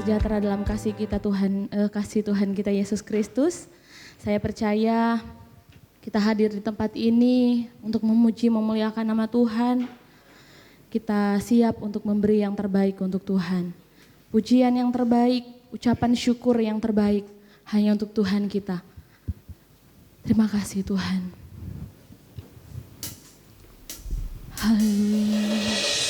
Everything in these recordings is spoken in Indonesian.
sejahtera dalam kasih kita kasih Tuhan kita Yesus Kristus. Saya percaya kita hadir di tempat ini untuk memuji, memuliakan nama Tuhan. Kita siap untuk memberi yang terbaik untuk Tuhan. Pujian yang terbaik, ucapan syukur yang terbaik hanya untuk Tuhan kita. Terima kasih Tuhan. Haleluya.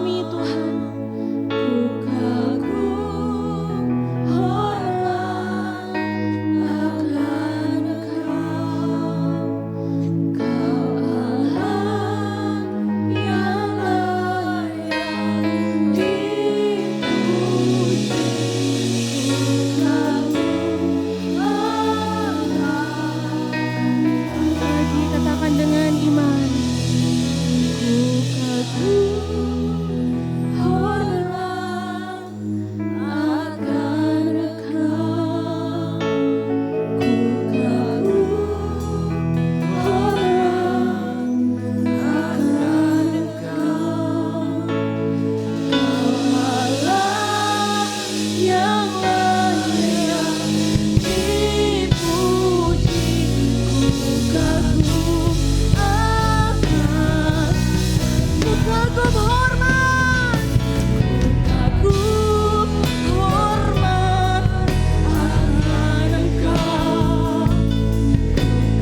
kami Tuhan. Ku kagum hormat akan Engkau, Kau Allah yang layak dipuji. Ku kagum Allah. Lagi katakan dengan iman. Ku kagum hormat akan Engkau, ku kagum hormat akan Engkau, Kau Allah yang layak dipuji. Ku kagum akan, ku kagum hormat, ku kagum hormat akan Engkau,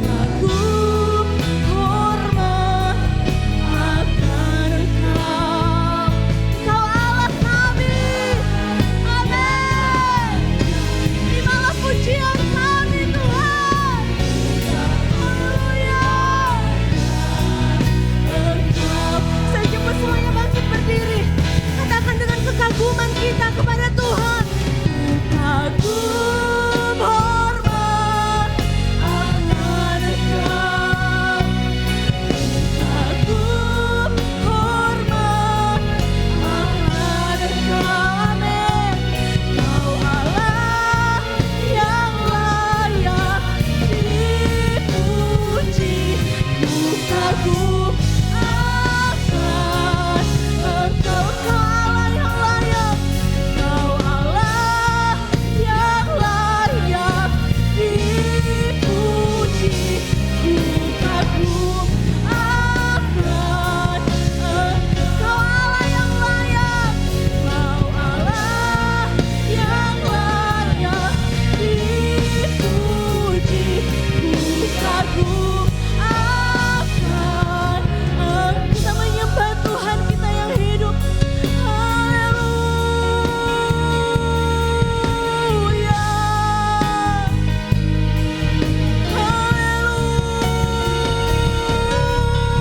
kagum hormat akan Engkau, Kau Allah kami. Amin. Terimalah pujian kami Tuhan. Haleluya. Engkau, saya jemput semuanya bangkit berdiri. Katakan dengan kekaguman kita kepada Tuhan. Kagum hormat akan Engkau, kagum hormat akan Engkau. Amin. Kau Allah yang layak dipuji. Ku kagum akan Engkau, Kau Allah yang layak, Kau Allah yang layak dipuji. Ku kagum akan Engkau, Allah yang layak, Kau Allah yang layak dipuji. Ku kagum akan kita menyembah Tuhan kita yang hidup. Haleluya.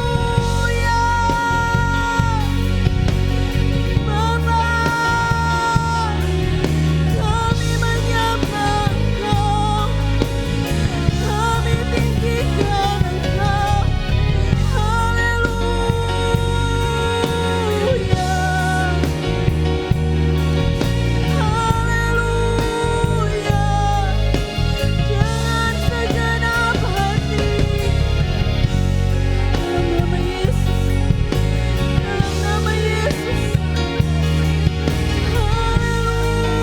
Haleluya. Bapa, kami menyembah Engkau, kami tinggikan Engkau. Haleluya. Haleluya. Dengan segenap hati, dalam nama Yesus, dalam nama Yesus. Haleluya.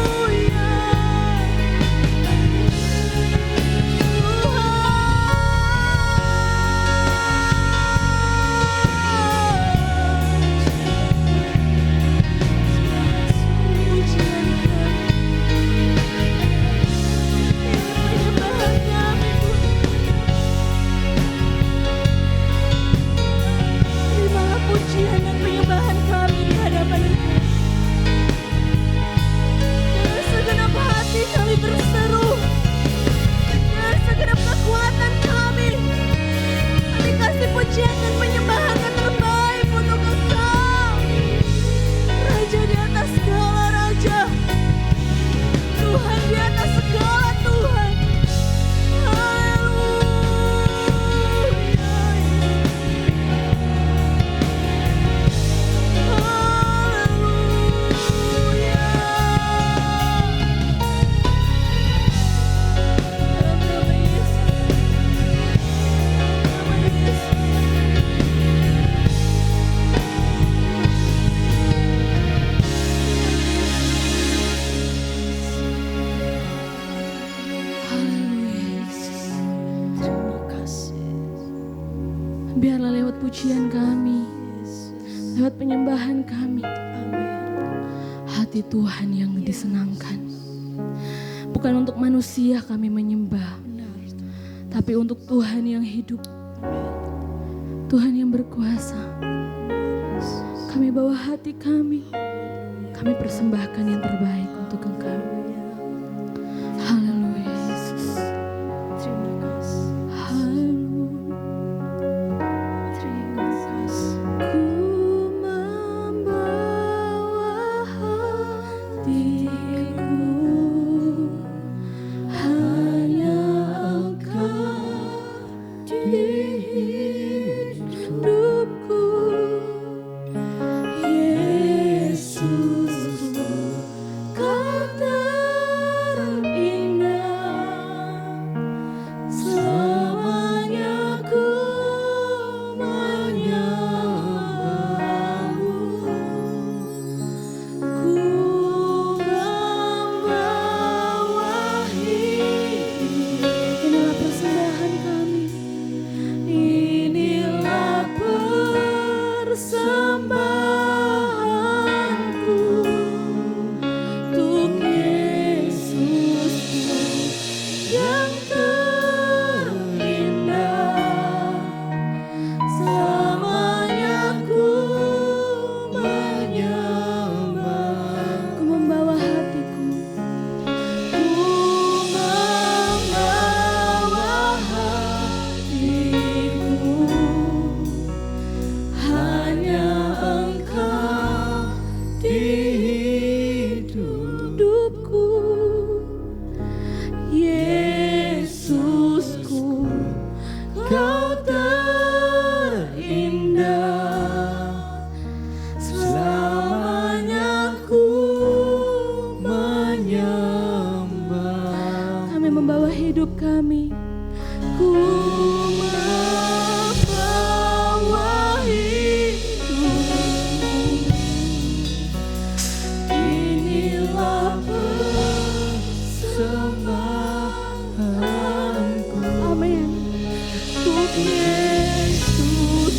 Terimalah pujian dan penyembahan kami di hadapan Engkau. Dengan segenap hati kami berseru, dengan segenap kekuatan kami kasih pujian dan penyembahan yang terbaik untuk Engkau, Raja di atas segala raja, Tuhan di atas segala Tuhan. Biarlah lewat pujian kami, lewat penyembahan kami, hati Tuhan yang disenangkan. Bukan untuk manusia kami menyembah, tapi untuk Tuhan yang hidup, Tuhan yang berkuasa. Kami bawa hati kami persembahkan yang terbaik untuk Engkau. Haleluya Yesus. Terima kasih. Haleluya. Terima kasih. Ku membawa hatiku, hanya Engkau di hidupku. Yesusku, Kau terindah, selamanya ku menyembahmu. Ku membawa hidup. Inilah persembahan kami. Inilah persembahanku untuk Yesusku yang terindah. Selamanya ku menyembah. Ku membawa hatiku. Ku membawa hatiku, hanya Engkau di hidupku. Yesusku, Kau terindah, selamanya ku menyembah. Kami membawa hidup kami. Ku membawa hidup. Inilah persembahanku. Amin. Untuk Yesusku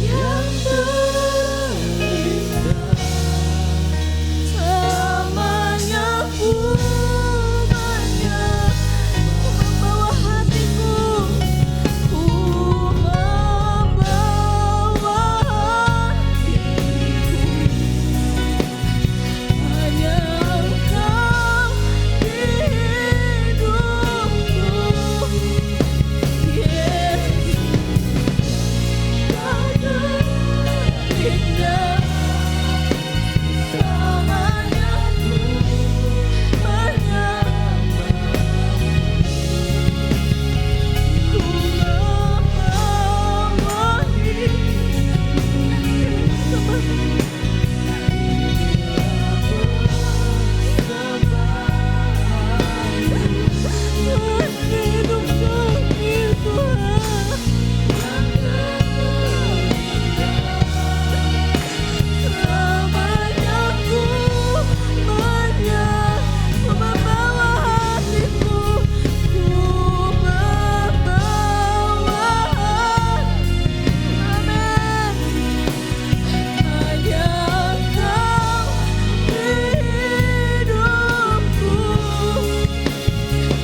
yang terindah, selamanya ku membawa hatiku. Ku membawa hatiku, hanya Engkau di hidupku. Yesus, Kau terindah, selamanya ku menyembah. Ku membawa hidup kami, Tuhan. Selamanya ku membawa hatiku. Ku membawa hatiku. Amin. Hanya Engkau di hidupku.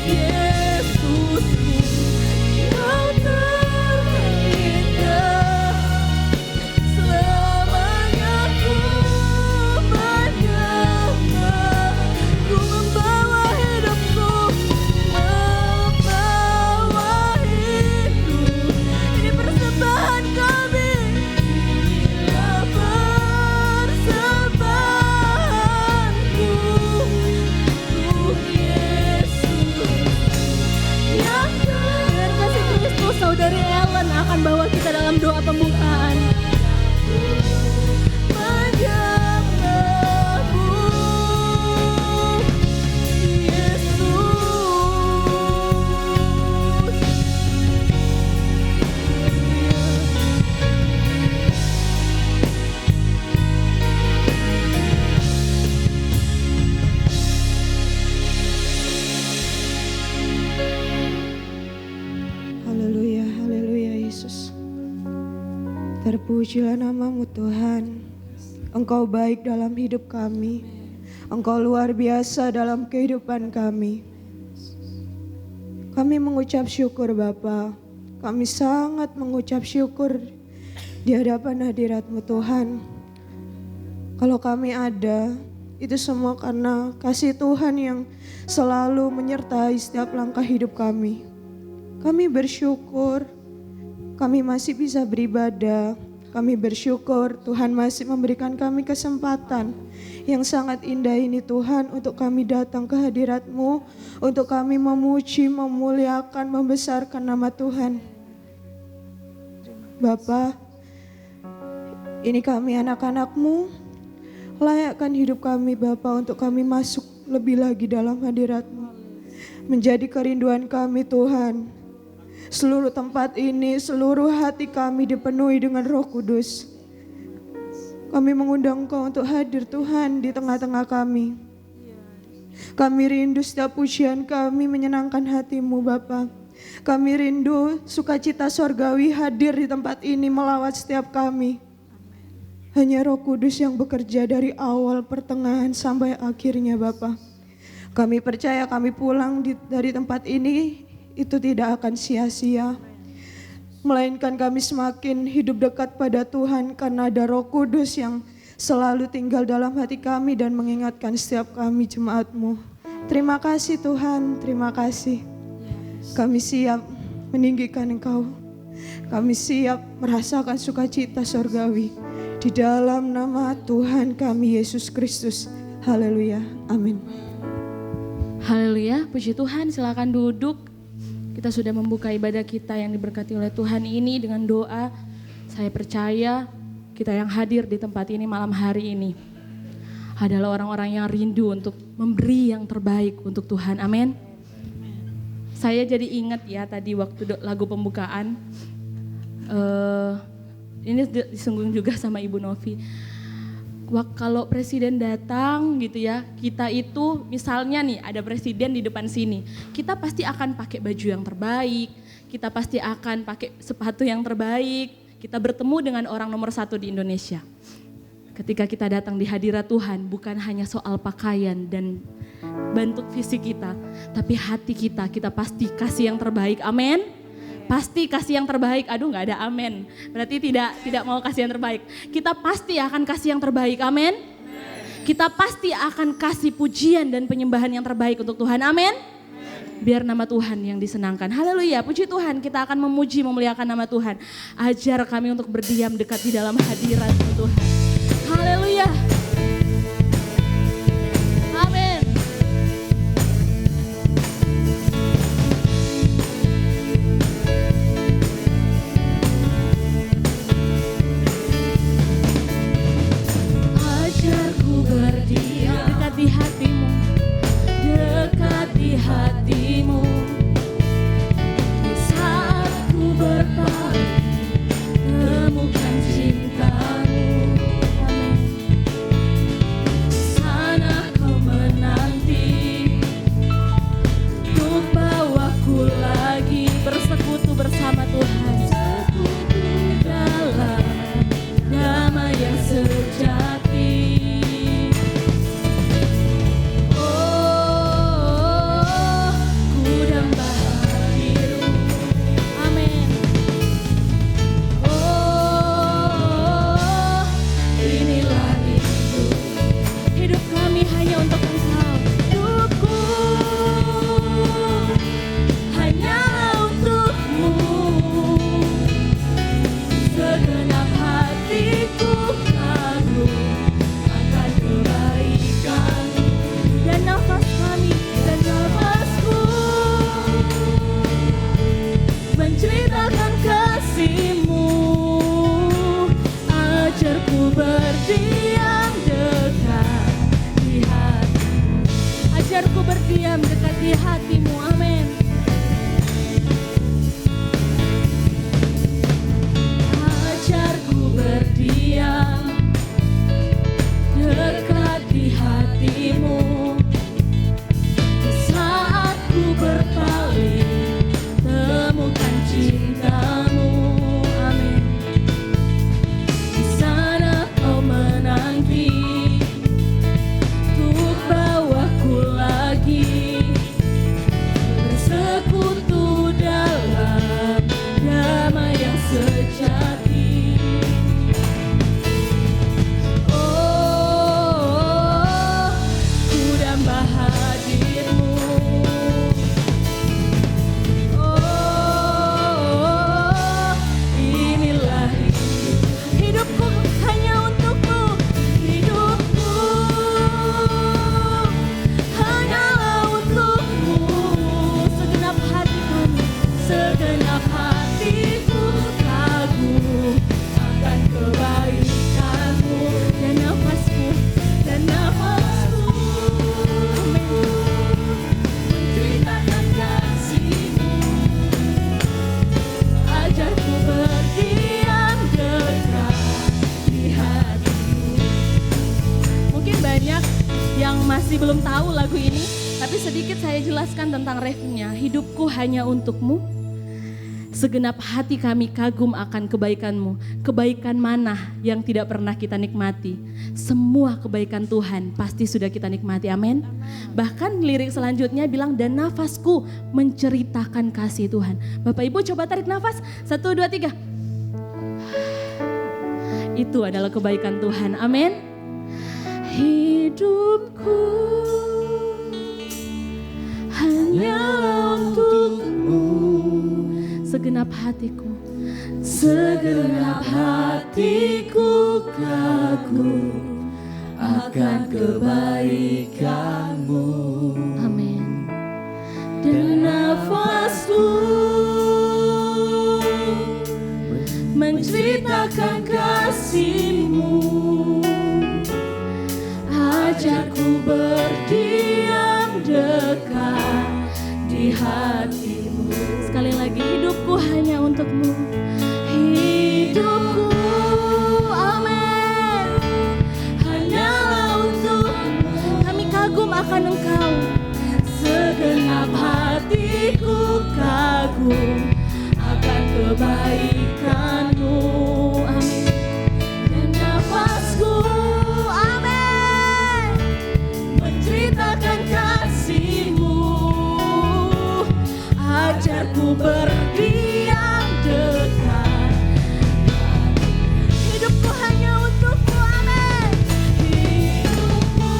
Yesusku, Kau terindah, selamanya ku menyembah. Ku membawa hidupku, membawa hidup. Ini persembahan kami. Inilah persembahanku untuk Yesus yang dengan kasih Kristus. Saudari Ellen akan bawa kita dalam doa pembukaan. Menyembahmu, Haleluya, haleluya Yesus. Terpujilah namamu Tuhan. Engkau baik dalam hidup kami. Engkau luar biasa dalam kehidupan kami. Kami mengucap syukur Bapa. Kami sangat mengucap syukur di hadapan hadirat-Mu Tuhan. Kalau kami ada, itu semua karena kasih Tuhan yang selalu menyertai setiap langkah hidup kami. Kami bersyukur, kami masih bisa beribadah. Kami bersyukur Tuhan masih memberikan kami kesempatan yang sangat indah ini Tuhan untuk kami datang ke hadirat-Mu, untuk kami memuji, memuliakan, membesarkan nama Tuhan. Bapa, ini kami anak-anak-Mu, layakkan hidup kami Bapa untuk kami masuk lebih lagi dalam hadirat-Mu. Menjadi kerinduan kami Tuhan. Seluruh tempat ini, seluruh hati kami dipenuhi dengan Roh Kudus. Kami mengundang Engkau untuk hadir Tuhan di tengah-tengah kami. Kami rindu setiap pujian kami menyenangkan hati-Mu Bapa. Kami rindu sukacita sorgawi hadir di tempat ini melawat setiap kami. Hanya Roh Kudus yang bekerja dari awal, pertengahan sampai akhirnya Bapa. Kami percaya kami pulang dari tempat ini itu tidak akan sia-sia. Melainkan kami semakin hidup dekat pada Tuhan karena ada Roh Kudus yang selalu tinggal dalam hati kami dan mengingatkan setiap kami jemaat-Mu. Terima kasih Tuhan, terima kasih. Kami siap meninggikan Engkau. Kami siap merasakan sukacita sorgawi. Di dalam nama Tuhan kami Yesus Kristus. Haleluya, amin. Haleluya, puji Tuhan, silakan duduk. Kita sudah membuka ibadah kita yang diberkati oleh Tuhan ini dengan doa. Saya percaya kita yang hadir di tempat ini malam hari ini adalah orang-orang yang rindu untuk memberi yang terbaik untuk Tuhan. Amin. Saya jadi ingat ya tadi waktu lagu pembukaan. Ini disinggung juga sama Ibu Novi. Kalau presiden datang gitu ya, kita itu misalnya nih ada presiden di depan sini, kita pasti akan pakai baju yang terbaik, kita pasti akan pakai sepatu yang terbaik, kita bertemu dengan orang nomor 1 di Indonesia. Ketika kita datang di hadirat Tuhan, bukan hanya soal pakaian dan bentuk fisik kita, tapi hati kita pasti kasih yang terbaik, amin. Pasti kasih yang terbaik, aduh gak ada amin. Berarti tidak mau kasih yang terbaik. Kita pasti akan kasih yang terbaik, amin. Kita pasti akan kasih pujian dan penyembahan yang terbaik untuk Tuhan, amin. Biar nama Tuhan yang disenangkan, haleluya. Puji Tuhan, kita akan memuji, memuliakan nama Tuhan. Ajar kami untuk berdiam dekat di dalam hadirat Tuhan. Haleluya. Amin. Dekat di hatimu, dekat di hatimu. Di saat ku berpaling, temukan cintamu. Amin. Sana kau menanti untuk bawaku lagi bersekutu bersama Tuhan. Sekutu dalam damai yang sejati. Ajarku berdiam dekat di hatimu, amin. Ajarku berdiam dekat di hatimu. Saat ku berpaling, temukan cintamu, amin. Di sana kau menanti untuk bawaku lagi masih belum tahu lagu ini, tapi sedikit saya jelaskan tentang refnya. Hidupku hanya untukmu, segenap hati kami kagum akan kebaikanmu. Kebaikan mana yang tidak pernah kita nikmati? Semua kebaikan Tuhan pasti sudah kita nikmati, amin. Bahkan lirik selanjutnya bilang, dan nafasku menceritakan kasih Tuhan. Bapak Ibu coba tarik nafas, 1, 2, 3. Itu adalah kebaikan Tuhan, amin. Hidupku hanya untukmu, segenap hatiku, segenap hatiku kagum akan kebaikanmu. Amin. Dan nafasku menceritakan kasih-Mu. Ajarku berdiam dekat di hati-Mu. Sekali lagi, hidupku hanya untukmu. Hidupku, amin, hanyalah untukmu. Kami kagum akan Engkau. Segenap hatiku kagum akan kebaikan-Mu. Amin. Dan nafasku, amin, menceritakan kasih-Mu. Ajarku berdiam dekat. Hidupku hanya untukmu, amin. Hidupku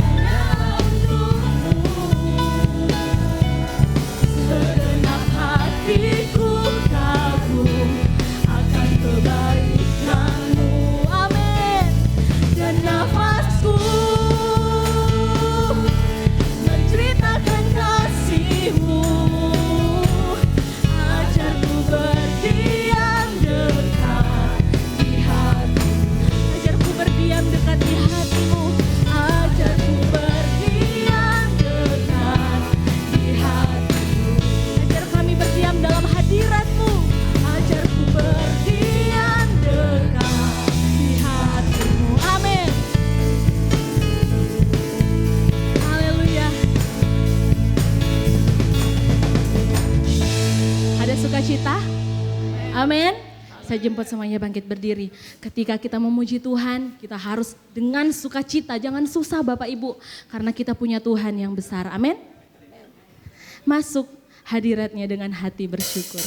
hanya untukmu. Segenap hatiku kagum akan kebaikan-Mu, amin. Dan nafasku menceritakan kasih-Mu. Ajarku berdiam dekat di hati-Mu. Ajarku berdiam dekat di hati-Mu. Ajarku berdiam dekat di hati-Mu. Ajar kami berdiam dalam hadirat-Mu. Ajarku berdiam dekat di hati-Mu. Amin. Haleluya. Ada sukacita? Amin. Saya jemput semuanya bangkit berdiri. Ketika kita memuji Tuhan, kita harus dengan sukacita, jangan susah Bapak Ibu. Karena kita punya Tuhan yang besar, amin. Masuk hadiratnya dengan hati bersyukur.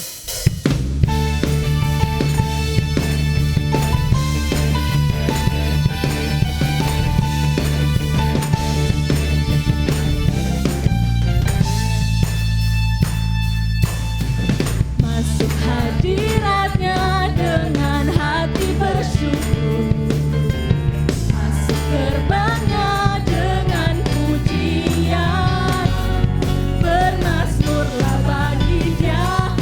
Masuk hadiratnya dengan hati bersyukur. Masuk gerbangnya dengan pujian. Bermazmurlah bagi Dia,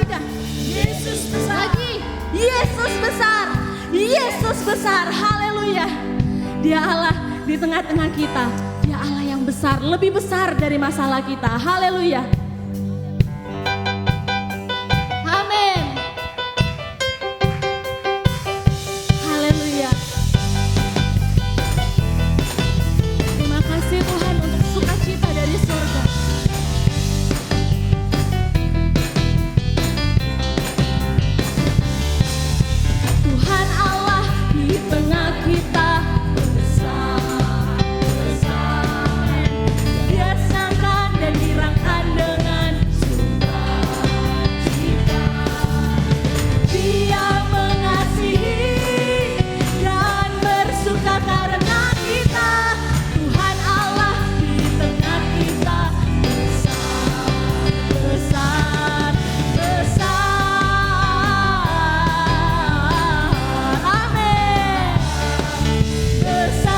surga. Yesus besar. Lagi, Yesus besar. Yesus besar. Haleluya. Dia Allah di tengah-tengah kita. Dia Allah yang besar, lebih besar dari masalah kita. Haleluya. Amin. Haleluya. Terima kasih Tuhan untuk sukacita dari surga. Tuhan Allah di tengah kita besar, besar. Dia sangkan dan dirangkan dengan sukacita. Dia mengasihi dan bersuka karena kita. Tuhan Allah di tengah kita besar, besar, besar. Amin. Besar.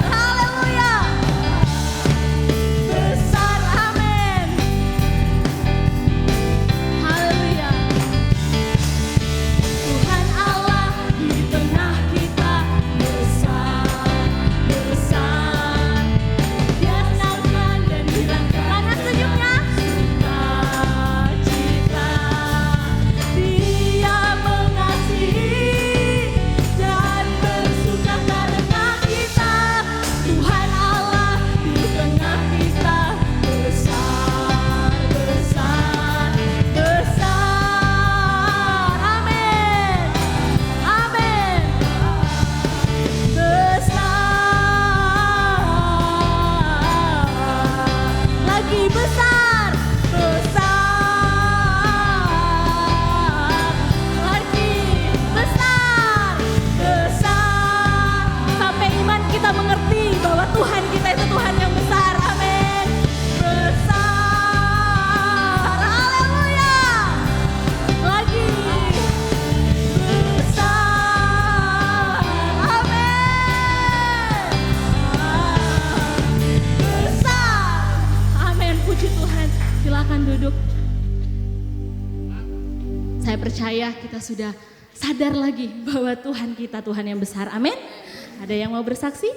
Haleluya. Besar. Amin. Haleluya. Tuhan Allah di tengah kita besar, besar. Dia senangkan dan dirangkan. Mana senyumnya? Sukacita. Dia mengasihi dan bersuka karena kita. Tuhan Allah di tengah kita besar, besar, besar. Amin. Amin. Besar. Lagi besar. Besar. Lagi besar. Besar. Sampai iman kita mengerti bahwa Tuhan kita itu Tuhan yang besar. Amin. Besar. Haleluya. Lagi besar. Amin. Besar. Amin. Puji Tuhan. Silakan duduk. Saya percaya kita sudah sadar lagi bahwa Tuhan kita Tuhan yang besar. Amin. Ada yang mau bersaksi?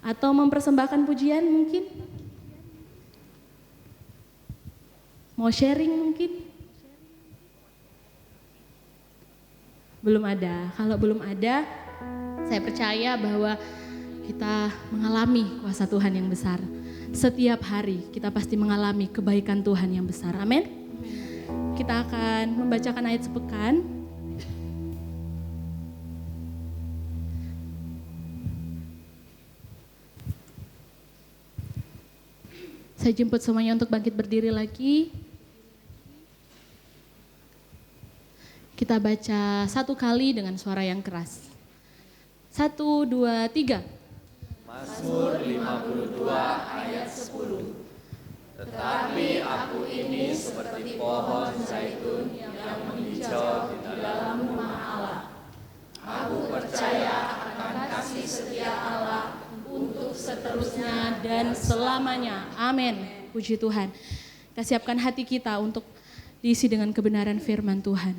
Atau mempersembahkan pujian mungkin? Mau sharing mungkin? Belum ada. Kalau belum ada, saya percaya bahwa kita mengalami kuasa Tuhan yang besar. Setiap hari kita pasti mengalami kebaikan Tuhan yang besar. Amin. Kita akan membacakan ayat sepekan. Saya jemput semuanya untuk bangkit berdiri lagi. Kita baca satu kali dengan suara yang keras. 1, 2, 3. Mazmur 52 ayat 10. Tetapi aku ini seperti pohon zaitun yang menghijau di dalam rumah Allah. Aku percaya akan kasih setia Allah untuk seterusnya Dan selamanya. Amin. Puji Tuhan. Kita siapkan hati kita untuk diisi dengan kebenaran firman Tuhan.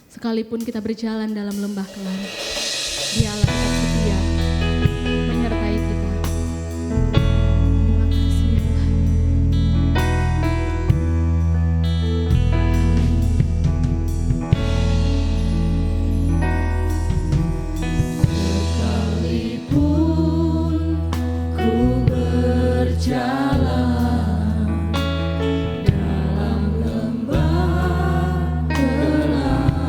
Sekalipun kita berjalan dalam lembah kelam, Dialah yang setia menyertai kita. Terima kasih Tuhan. Sekalipun ku berjalan dalam lembah gelap,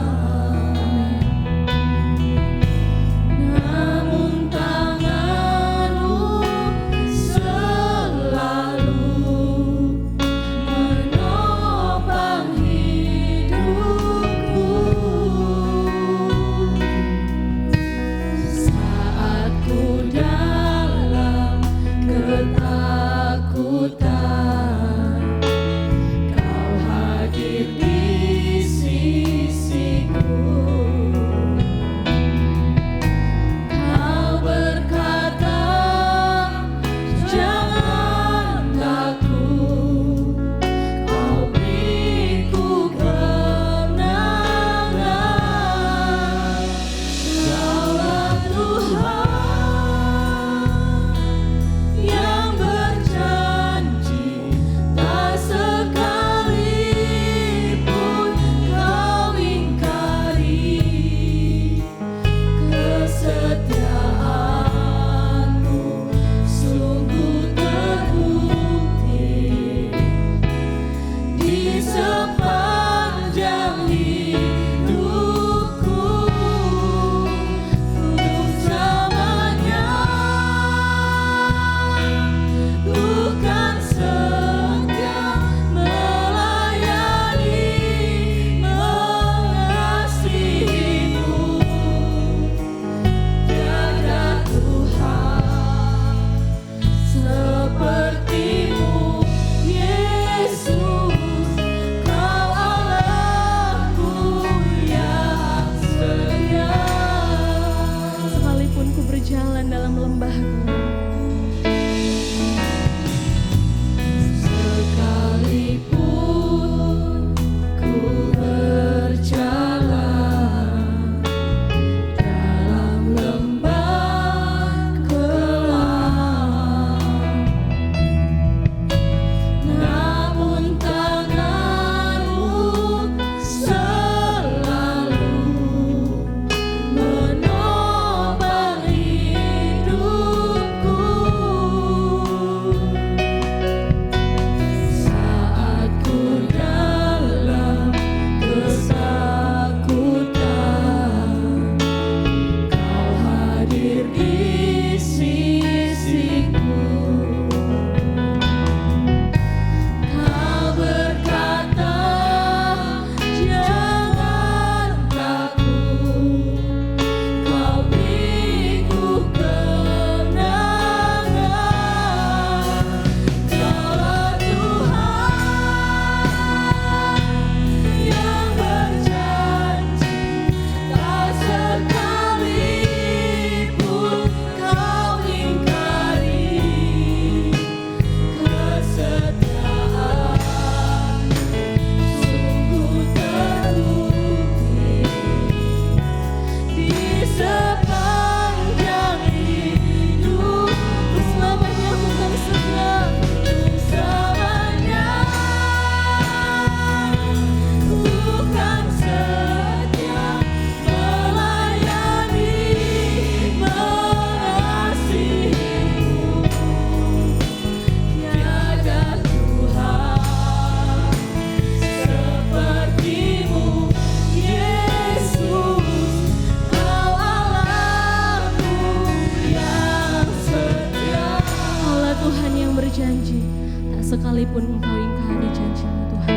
berjanji, tak sekalipun Engkau ingkari janji-Mu Tuhan.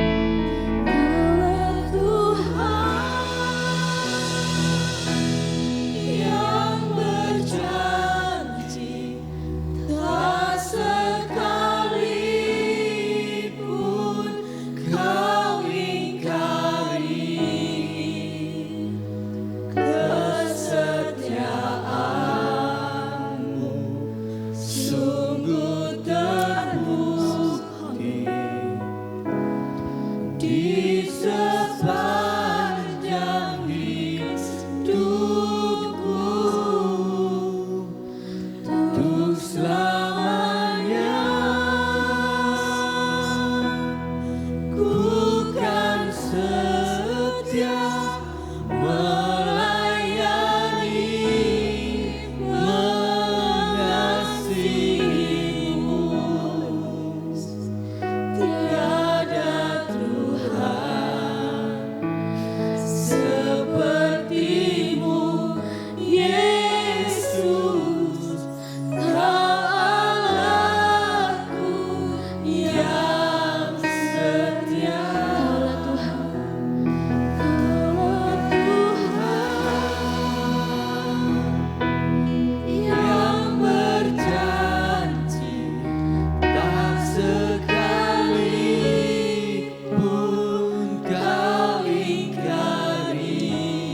Kaulah Tuhan yang berjanji, tak sekalipun Kau ingkari kesetiaan-Mu, sungguh terbukti di sepanjang hidupku, untuk selamanya ku kan setia melayani, mengasihi-Mu. Tiada Tuhan seperti-Mu, Yesus. Kau Allahku yang setia. Kaulah Tuhan, Kaulah Tuhan yang berjanji, tak sekalipun Kau ingkari.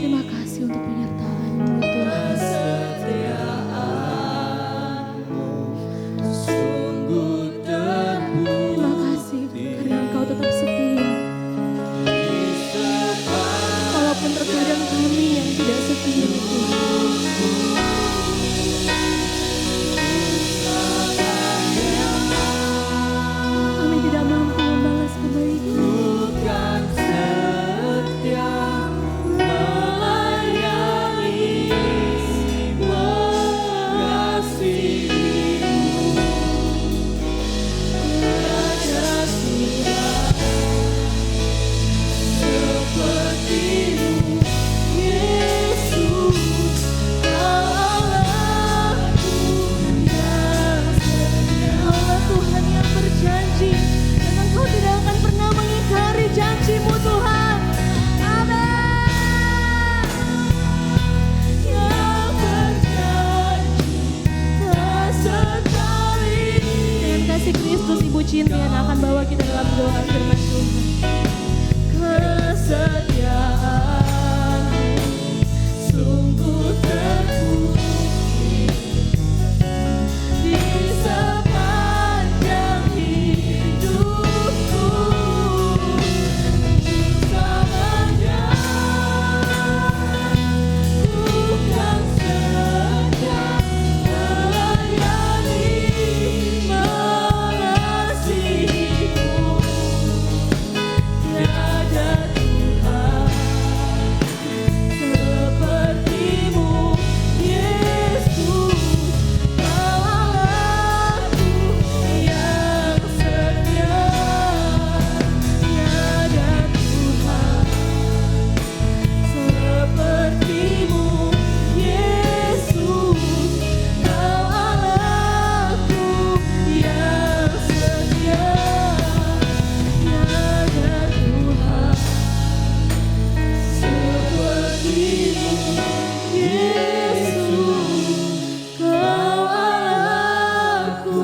Terima kasih untuk penyertaan-Mu Tuhan. Kesetiaan-Mu sungguh terbukti. Terima kasih karena Engkau tetap setia. Walaupun terkadang kami yang tidak setia Tuhan. Kami tidak mampu membalas kebaikan. Bukan setia melayani, mengasihi-Mu. Tiada Tuhan seperti-Mu, Yesus. Kau Allahku yang setia. Kaulah Tuhan yang berjanji, dan Engkau tidak akan pernah mengingkari janji-Mu Tuhan. Amin. Yang berjanji, tak sekali. Dengan kasih Kristus, Ibu Cinta yang akan bawa kita dalam doa firman Tuhan. Kesetiaan-Mu sungguh terbukti di sepanjang hidupku, selamanya ku kan setia melayani, mengasihi-Mu. Tiada Tuhan seperti-Mu, Yesus. Kau Allahku yang setia. Tiada Tuhan seperti-Mu, Yesus. Kau Allahku yang setia. Tiada Tuhan seperti-Mu, Yesus. Kau Allahku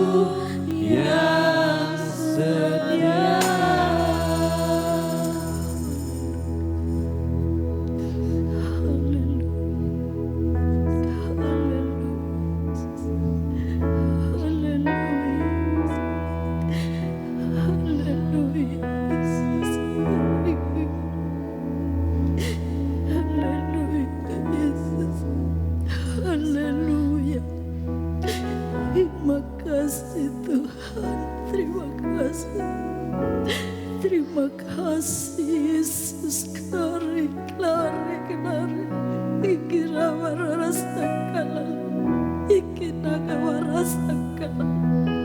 yang setia. Haleluya. Terima kasih Tuhan, terima kasih. Terima kasih Yesus. Klari, klari, klari. Ikira warasakala, ikina warasakala,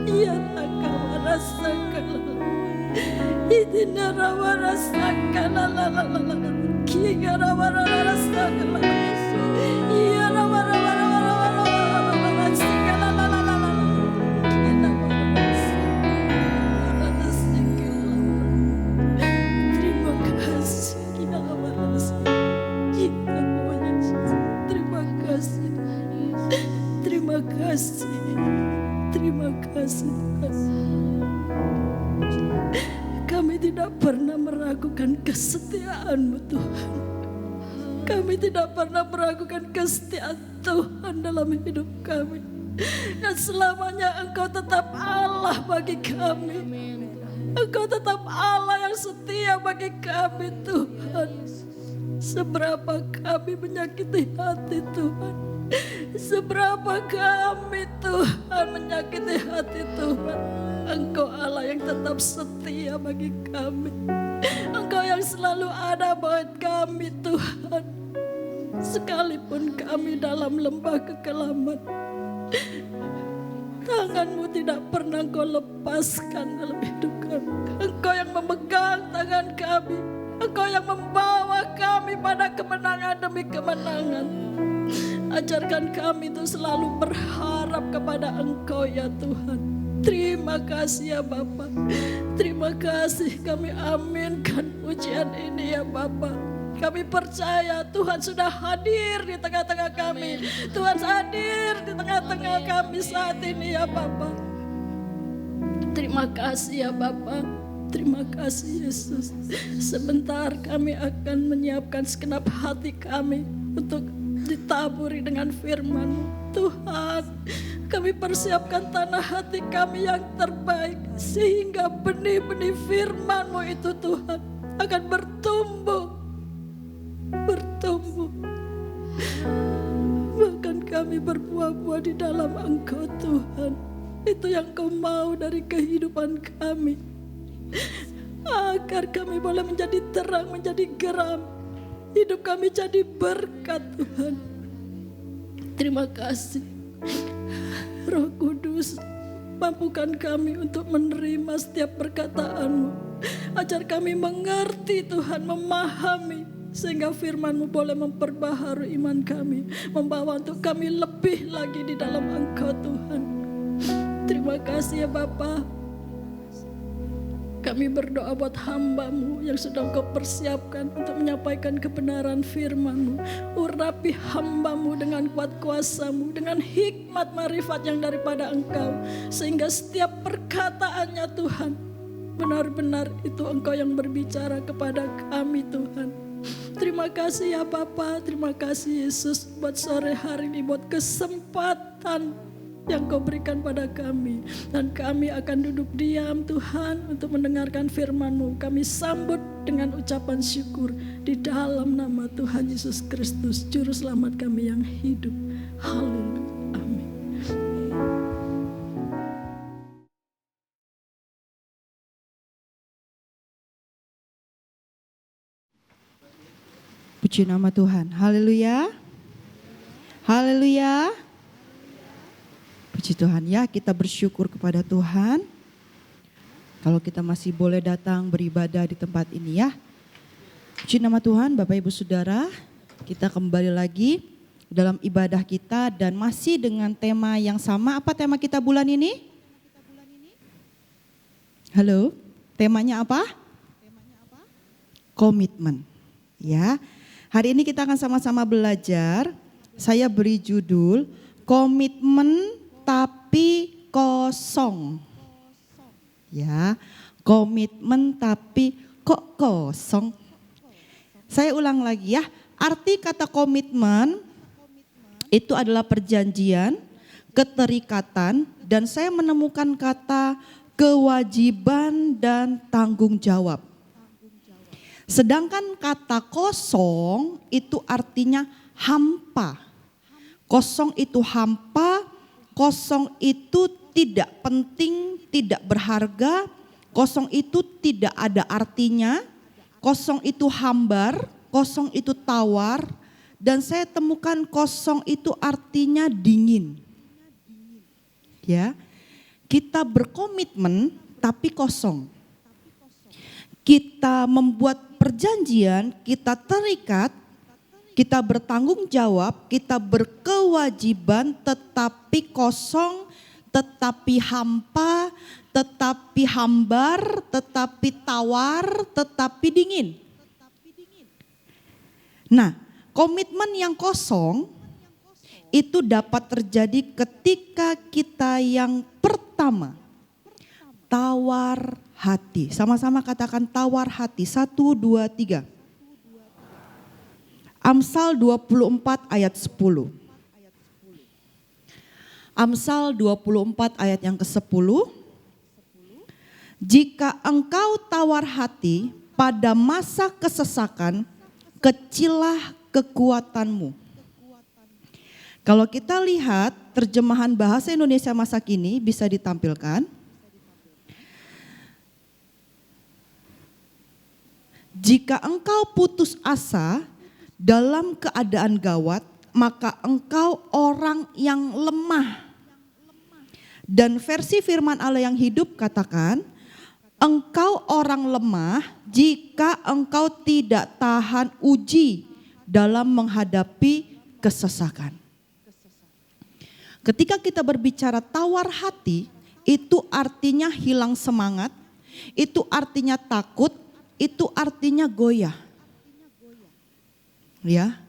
iyataka warasakala, idina warasakala, la la la la, kigara warasakala, iyara warasakala, la la la la la, kina warasakala. tidak pernah meragukan kesetiaan-Mu Tuhan. Kami tidak pernah meragukan kesetiaan Tuhan dalam hidup kami. Dan selamanya Engkau tetap Allah bagi kami. Engkau tetap Allah yang setia bagi kami Tuhan. Seberapa kami menyakiti hati Tuhan, seberapa kami Tuhan menyakiti hati Tuhan, Engkau Allah yang tetap setia bagi kami. Engkau yang selalu ada buat kami Tuhan. Sekalipun kami dalam lembah kekelaman, tangan-Mu tidak pernah Engkau lepaskan dalam hidup kami. Engkau yang memegang tangan kami. Engkau yang membawa kami pada kemenangan demi kemenangan. Ajarkan kami itu selalu berharap kepada Engkau ya Tuhan. Terima kasih ya Bapa. Terima kasih, kami aminkan pujian ini ya Bapa. Kami percaya Tuhan sudah hadir di tengah-tengah kami. Tuhan hadir di tengah-tengah kami saat ini ya Bapa. Terima kasih ya Bapa. Terima kasih Yesus. Sebentar kami akan menyiapkan segenap hati kami untuk ditaburi dengan firman-Mu. Tuhan, kami persiapkan tanah hati kami yang terbaik, sehingga benih-benih firman-Mu itu Tuhan akan bertumbuh. Bahkan kami berbuah-buah di dalam Engkau Tuhan. Itu yang Kau mau dari kehidupan kami. Agar kami boleh menjadi terang, menjadi geram. Hidup kami jadi berkat Tuhan. Terima kasih Roh Kudus, mampukan kami untuk menerima setiap perkataan-Mu. Ajar kami mengerti Tuhan, memahami, sehingga firman-Mu boleh memperbaharui iman kami, membawa untuk kami lebih lagi di dalam Engkau Tuhan. Terima kasih ya Bapa. Kami berdoa buat hamba-Mu yang sudah Engkau persiapkan untuk menyampaikan kebenaran firman-Mu. Urapi hamba-Mu dengan kuat kuasa-Mu, dengan hikmat marifat yang daripada Engkau. Sehingga setiap perkataannya Tuhan, benar-benar itu Engkau yang berbicara kepada kami Tuhan. Terima kasih ya Bapa, terima kasih Yesus buat sore hari ini, buat kesempatan yang Kau berikan pada kami. Dan kami akan duduk diam Tuhan untuk mendengarkan firman-Mu. Kami sambut dengan ucapan syukur di dalam nama Tuhan Yesus Kristus, Juru Selamat kami yang hidup. Haleluya. Amin. Puji nama Tuhan. Haleluya. Haleluya. Puji Tuhan ya, kita bersyukur kepada Tuhan. Kalau kita masih boleh datang beribadah di tempat ini ya. Puji nama Tuhan, Bapak Ibu Saudara. Kita kembali lagi dalam ibadah kita dan masih dengan tema yang sama. Apa tema kita bulan ini? Halo, temanya apa? Komitmen. Ya, hari ini kita akan sama-sama belajar. Saya beri judul komitmen tapi kosong. Ya, komitmen tapi kok kosong. Saya ulang lagi ya, arti kata komitmen itu adalah perjanjian, keterikatan, dan saya menemukan kata kewajiban dan tanggung jawab. Sedangkan kata kosong itu artinya hampa. Kosong itu hampa. Kosong itu tidak penting, tidak berharga. Kosong itu tidak ada artinya. Kosong itu hambar, kosong itu tawar. Dan saya temukan kosong itu artinya dingin. Ya, kita berkomitmen tapi kosong. Kita membuat perjanjian, kita terikat, kita bertanggung jawab, kita berkewajiban tetapi kosong, tetapi hampa, tetapi hambar, tetapi tawar, tetapi dingin. Nah, komitmen yang kosong itu dapat terjadi ketika kita yang pertama tawar, hati. Sama-sama katakan tawar hati. 1, 2, 3. Amsal 24 ayat 10. Amsal 24 ayat yang ke-10. Jika engkau tawar hati pada masa kesesakan, kecillah kekuatanmu. Kalau kita lihat terjemahan bahasa Indonesia masa kini bisa ditampilkan. Jika engkau putus asa dalam keadaan gawat, maka engkau orang yang lemah. Dan versi firman Allah yang hidup katakan, engkau orang lemah jika engkau tidak tahan uji dalam menghadapi kesesakan. Ketika kita berbicara tawar hati, itu artinya hilang semangat, itu artinya takut, itu artinya goyah. Ya.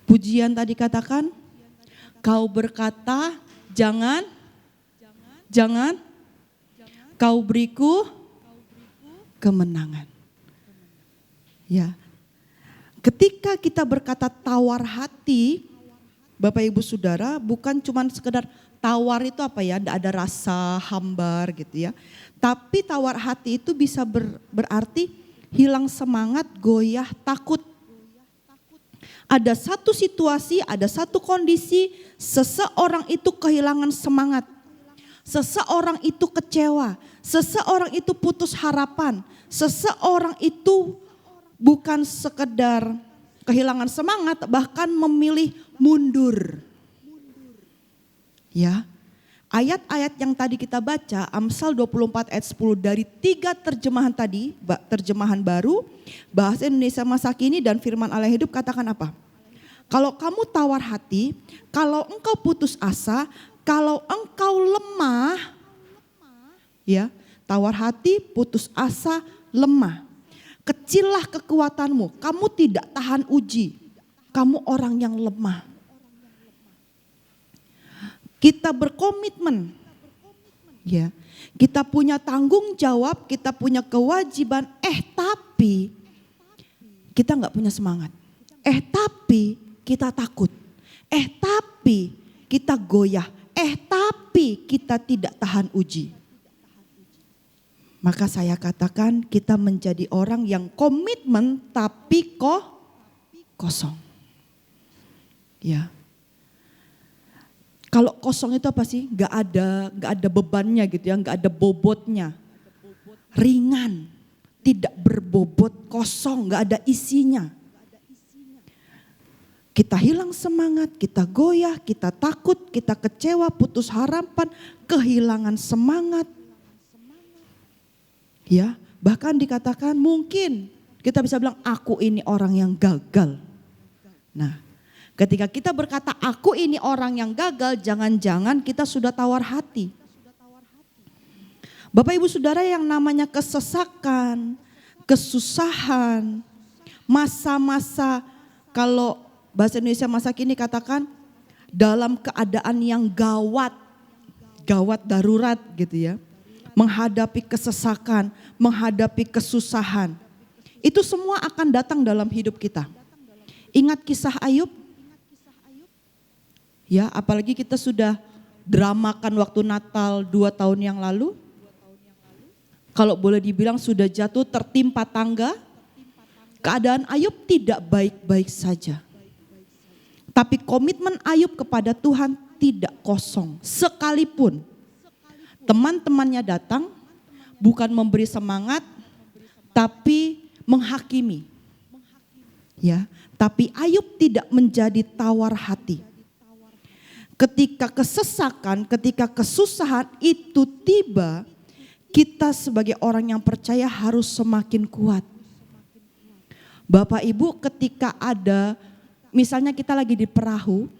Pujian tadi katakan, kau berkata jangan, kau beriku kemenangan. Ya. Ketika kita berkata tawar hati, Bapak Ibu Saudara, bukan cuma sekedar tawar itu apa ya, ada rasa hambar gitu ya. Tapi tawar hati itu bisa berarti hilang semangat, goyah, takut. Ada satu situasi, ada satu kondisi, seseorang itu kehilangan semangat. Seseorang itu kecewa, seseorang itu putus harapan, seseorang itu bukan sekedar kehilangan semangat, bahkan memilih mundur. Ya, ayat-ayat yang tadi kita baca, Amsal 24 ayat 10 dari 3 terjemahan tadi, terjemahan baru, bahasa Indonesia masa kini dan firman Allah hidup katakan apa? Kalau kamu tawar hati, kalau engkau putus asa, kalau engkau lemah, ya, tawar hati, putus asa, lemah. Kecillah kekuatanmu, kamu tidak tahan uji, kamu orang yang lemah. Kita berkomitmen, ya, kita punya tanggung jawab, kita punya kewajiban, tapi kita nggak punya semangat. Tapi kita takut, tapi kita goyah, tapi kita tidak tahan uji. Maka saya katakan kita menjadi orang yang komitmen tapi kosong. Ya. Kalau kosong itu apa sih? Gak ada bebannya gitu ya, gak ada bobotnya. Ringan, tidak berbobot, kosong, gak ada isinya. Kita hilang semangat, kita goyah, kita takut, kita kecewa, putus harapan, kehilangan semangat. Ya, bahkan dikatakan mungkin kita bisa bilang aku ini orang yang gagal. Nah, ketika kita berkata aku ini orang yang gagal, jangan-jangan kita sudah tawar hati. Bapak Ibu Saudara, yang namanya kesesakan, kesusahan, masa-masa, kalau bahasa Indonesia masa kini katakan dalam keadaan yang gawat darurat gitu ya. Menghadapi kesesakan, menghadapi kesusahan. Itu semua akan datang dalam hidup kita. Ingat kisah Ayub? Ya, apalagi kita sudah dramakan waktu Natal 2 tahun yang lalu. Kalau boleh dibilang sudah jatuh tertimpa tangga. Keadaan Ayub tidak baik-baik saja. Tapi komitmen Ayub kepada Tuhan tidak kosong. Sekalipun teman-temannya datang, bukan memberi semangat, tapi menghakimi. Ya, tapi Ayub tidak menjadi tawar hati. Ketika kesesakan, ketika kesusahan itu tiba, kita sebagai orang yang percaya harus semakin kuat. Bapak Ibu, ketika ada, misalnya kita lagi di perahu,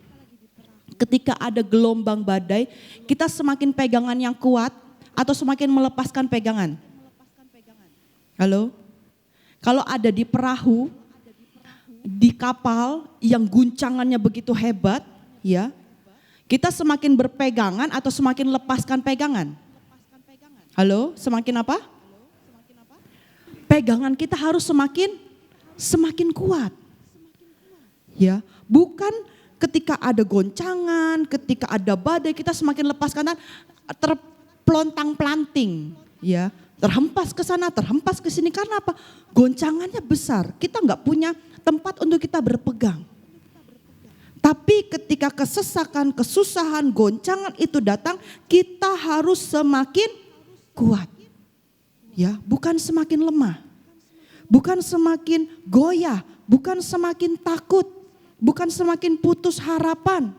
ketika ada gelombang badai, kita semakin pegangan yang kuat atau semakin melepaskan pegangan? Halo? Kalau ada di perahu, di kapal yang guncangannya begitu hebat, ya, kita semakin berpegangan atau semakin lepaskan pegangan? Halo, semakin apa? Pegangan kita harus semakin kuat. Ya, bukan ketika ada goncangan, ketika ada badai kita semakin lepas kanan, terpelontang-pelanting, ya, terhempas ke sana, terhempas ke sini. Karena apa? Goncangannya besar. Kita nggak punya tempat untuk kita berpegang. Tapi ketika kesesakan, kesusahan, goncangan itu datang, kita harus semakin kuat. Ya, bukan semakin lemah. Bukan semakin goyah, bukan semakin takut, bukan semakin putus harapan.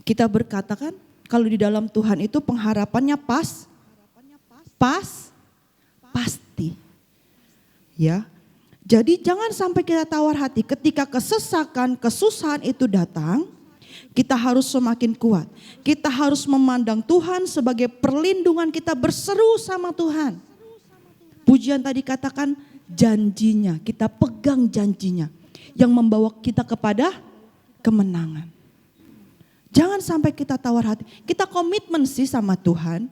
Kita berkata kan, kalau di dalam Tuhan itu pengharapannya pasti. Ya. Jadi jangan sampai kita tawar hati ketika kesesakan, kesusahan itu datang, kita harus semakin kuat. Kita harus memandang Tuhan sebagai perlindungan kita, berseru sama Tuhan. Pujian tadi katakan janjinya, kita pegang janjinya yang membawa kita kepada kemenangan. Jangan sampai kita tawar hati. Kita komitmen sih sama Tuhan,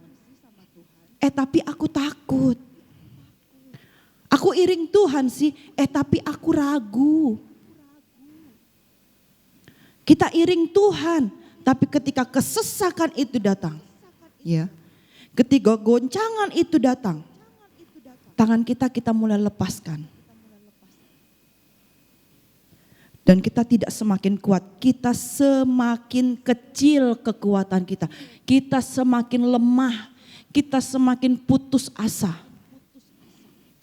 tapi aku takut. Aku iring Tuhan sih, tapi aku ragu. Kita iring Tuhan, tapi ketika kesesakan itu datang, ya, ketika goncangan itu datang, tangan kita mulai lepaskan. Dan kita tidak semakin kuat, kita semakin kecil kekuatan kita. Kita semakin lemah, kita semakin putus asa.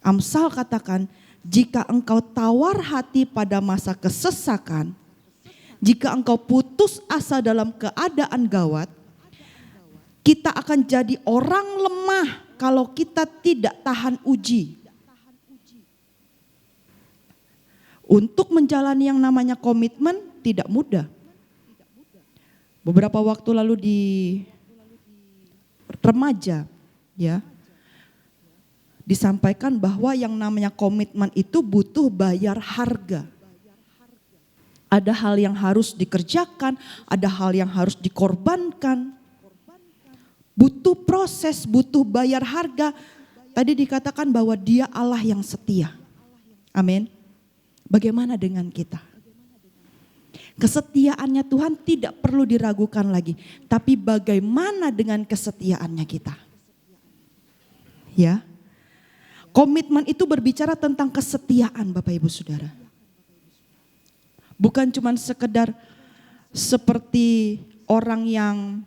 Amsal katakan, jika engkau tawar hati pada masa kesesakan, jika engkau putus asa dalam keadaan gawat, kita akan jadi orang lemah kalau kita tidak tahan uji. Untuk menjalani yang namanya komitmen tidak mudah. Beberapa waktu lalu di remaja, ya, disampaikan bahwa yang namanya komitmen itu butuh bayar harga. Ada hal yang harus dikerjakan, ada hal yang harus dikorbankan. Butuh proses, butuh bayar harga. Tadi dikatakan bahwa Dia Allah yang setia. Amin. Bagaimana dengan kita? Kesetiaannya Tuhan tidak perlu diragukan lagi. Tapi bagaimana dengan kesetiaannya kita? Ya. Komitmen itu berbicara tentang kesetiaan Bapak Ibu Saudara. Bukan cuma sekedar seperti orang yang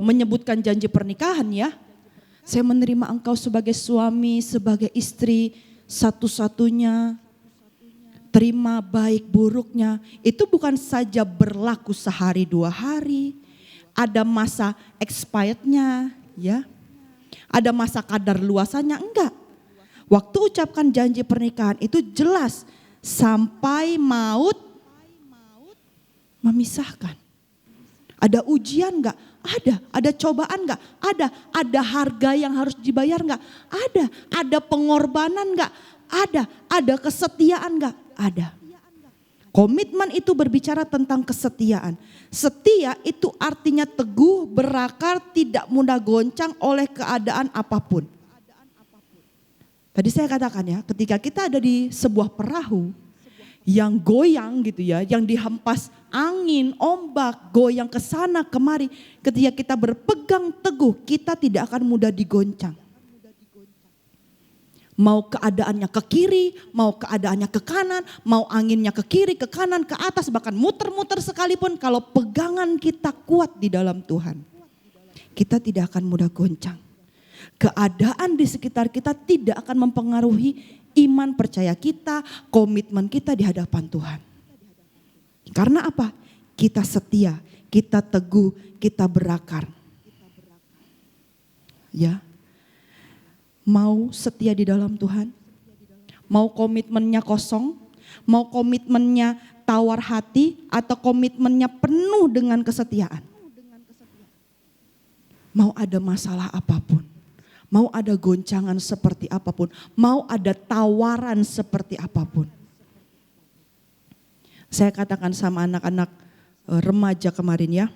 menyebutkan janji pernikahan ya. Saya menerima engkau sebagai suami, sebagai istri satu-satunya. Terima baik buruknya. Itu bukan saja berlaku sehari 2 hari. Ada masa expirednya ya. Ada masa kadar luasannya, enggak. Waktu ucapkan janji pernikahan itu jelas sampai maut memisahkan. Ada ujian enggak? Ada cobaan enggak? Ada harga yang harus dibayar enggak? Ada pengorbanan enggak? Ada kesetiaan enggak? Ada. Komitmen itu berbicara tentang kesetiaan. Setia itu artinya teguh, berakar, tidak mudah goncang oleh keadaan apapun. Tadi saya katakan ya, ketika kita ada di sebuah perahu yang goyang gitu ya, yang dihempas angin, ombak, goyang ke sana kemari. Ketika kita berpegang teguh, kita tidak akan mudah digoncang. Mau keadaannya ke kiri, mau keadaannya ke kanan, mau anginnya ke kiri, ke kanan, ke atas, bahkan muter-muter sekalipun, kalau pegangan kita kuat di dalam Tuhan, kita tidak akan mudah goncang. Keadaan di sekitar kita tidak akan mempengaruhi iman percaya kita, komitmen kita di hadapan Tuhan. Karena apa? Kita setia, kita teguh, kita berakar. Ya. Mau setia di dalam Tuhan? Mau komitmennya kosong? Mau komitmennya tawar hati? Atau komitmennya penuh dengan kesetiaan? Mau ada masalah apapun? Mau ada goncangan seperti apapun? Mau ada tawaran seperti apapun? Saya katakan sama anak-anak remaja kemarin ya.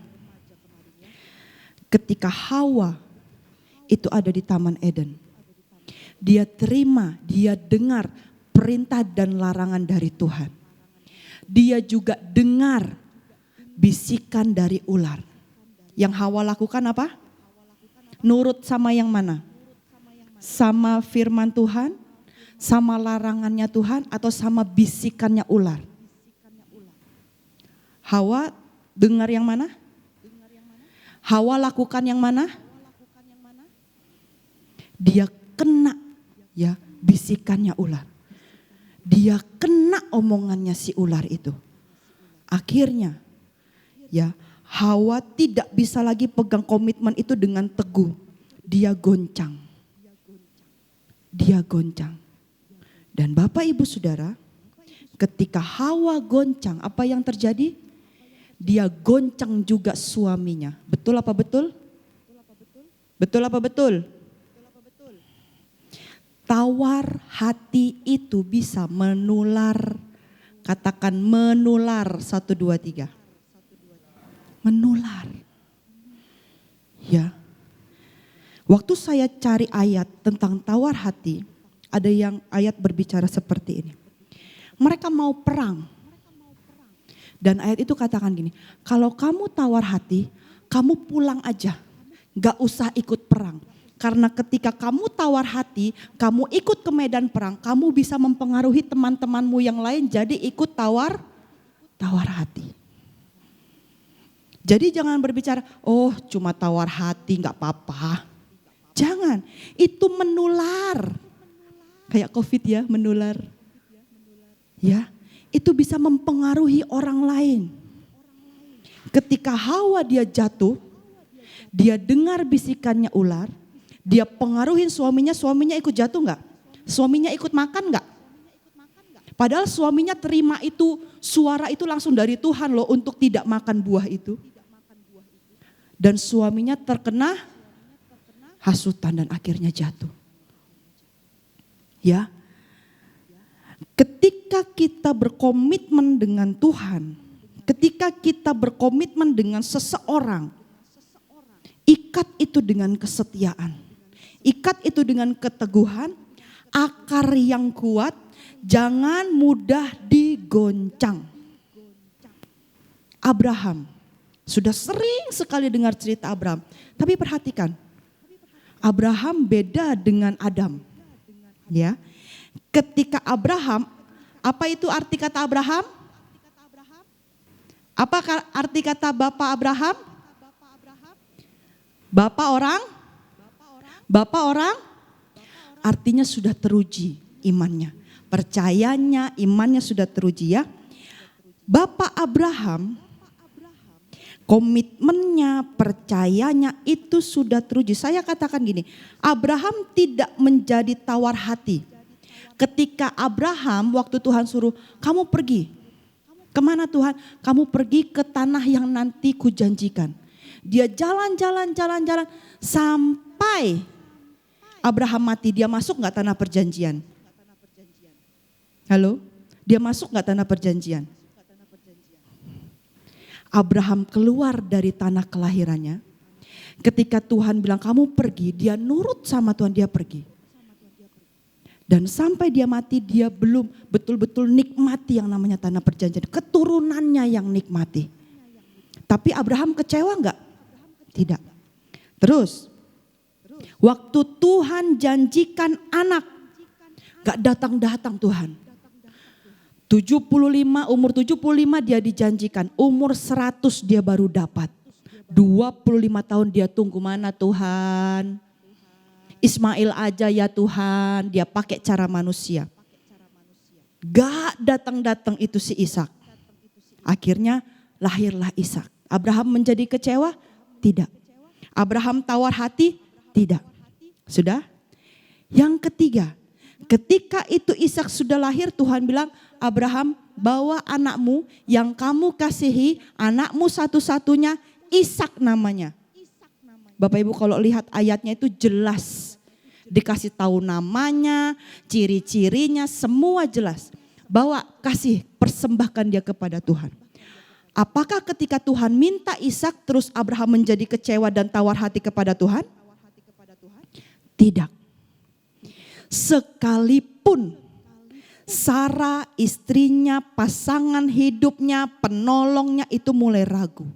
ketika Hawa itu ada di Taman Eden. Dia terima, dia dengar perintah dan larangan dari Tuhan. Dia juga dengar bisikan dari ular. Yang Hawa lakukan apa? Nurut sama yang mana? Sama firman Tuhan, sama larangannya Tuhan, atau sama bisikannya ular? Hawa dengar yang mana? Hawa lakukan yang mana? Dia kena ya bisikannya ular. Dia kena omongannya si ular itu. Akhirnya ya Hawa tidak bisa lagi pegang komitmen itu dengan teguh. Dia goncang. Dia goncang. Dan Bapak Ibu Saudara, ketika Hawa goncang, apa yang terjadi? Dia goncang juga suaminya. Betul apa betul? Betul apa betul? Tawar hati itu bisa menular. Katakan menular. 1, 2, 3. Menular. Ya. Waktu saya cari ayat tentang tawar hati, ada yang ayat berbicara seperti ini. Mereka mau perang. Dan ayat itu katakan gini, kalau kamu tawar hati, kamu pulang aja. Gak usah ikut perang. Karena ketika kamu tawar hati, kamu ikut ke medan perang, kamu bisa mempengaruhi teman-temanmu yang lain jadi ikut tawar hati. Jadi jangan berbicara, oh cuma tawar hati gak apa-apa. Jangan, itu menular. Kayak COVID ya, menular. Ya, itu bisa mempengaruhi orang lain. Ketika Hawa dia jatuh, dia dengar bisikannya ular, dia pengaruhin suaminya, suaminya ikut jatuh enggak? Suaminya ikut makan enggak? Padahal suaminya terima itu, suara itu langsung dari Tuhan loh untuk tidak makan buah itu. Dan suaminya terkena hasutan dan akhirnya jatuh. Ya, ketika kita berkomitmen dengan Tuhan, ketika kita berkomitmen dengan seseorang, ikat itu dengan kesetiaan. Ikat itu dengan keteguhan, akar yang kuat, jangan mudah digoncang. Abraham, sudah sering sekali dengar cerita Abraham. Tapi perhatikan, Abraham beda dengan Adam. Ya, ketika Abraham, apa itu arti kata Abraham? Apa arti kata Bapak Abraham? Bapak orang artinya sudah teruji imannya. Percayanya, imannya sudah teruji ya. Bapak Abraham, komitmennya, percayanya itu sudah teruji. Saya katakan gini, Abraham tidak menjadi tawar hati. Ketika Abraham waktu Tuhan suruh, kamu pergi. Kemana Tuhan? Kamu pergi ke tanah yang nanti kujanjikan. Dia jalan-jalan sampai Abraham mati. Dia masuk gak tanah perjanjian? Halo? Dia masuk gak tanah perjanjian? Abraham keluar dari tanah kelahirannya. Ketika Tuhan bilang kamu pergi, dia nurut sama Tuhan, dia pergi. Dan sampai dia mati, dia belum betul-betul nikmati yang namanya tanah perjanjian. Keturunannya yang nikmati. Tapi Abraham kecewa enggak? Tidak. Terus, waktu Tuhan janjikan anak, gak datang-datang Tuhan. umur 75 dia dijanjikan, umur 100 dia baru dapat. 25 tahun dia tunggu, mana Tuhan? Ismail aja ya Tuhan, dia pakai cara manusia. Gak datang-datang itu si Ishak. Akhirnya lahirlah Ishak. Abraham menjadi kecewa? Tidak. Abraham tawar hati? Tidak. Sudah? Yang ketiga, ketika itu Ishak sudah lahir, Tuhan bilang, Abraham bawa anakmu yang kamu kasihi, anakmu satu-satunya, Ishak namanya. Bapak Ibu kalau lihat ayatnya itu jelas. Dikasih tahu namanya, ciri-cirinya, semua jelas. Bawa, kasih, persembahkan dia kepada Tuhan. Apakah ketika Tuhan minta Ishak terus Abraham menjadi kecewa dan tawar hati kepada Tuhan? Tidak. Sekalipun Sarah istrinya, pasangan hidupnya, penolongnya itu mulai ragu.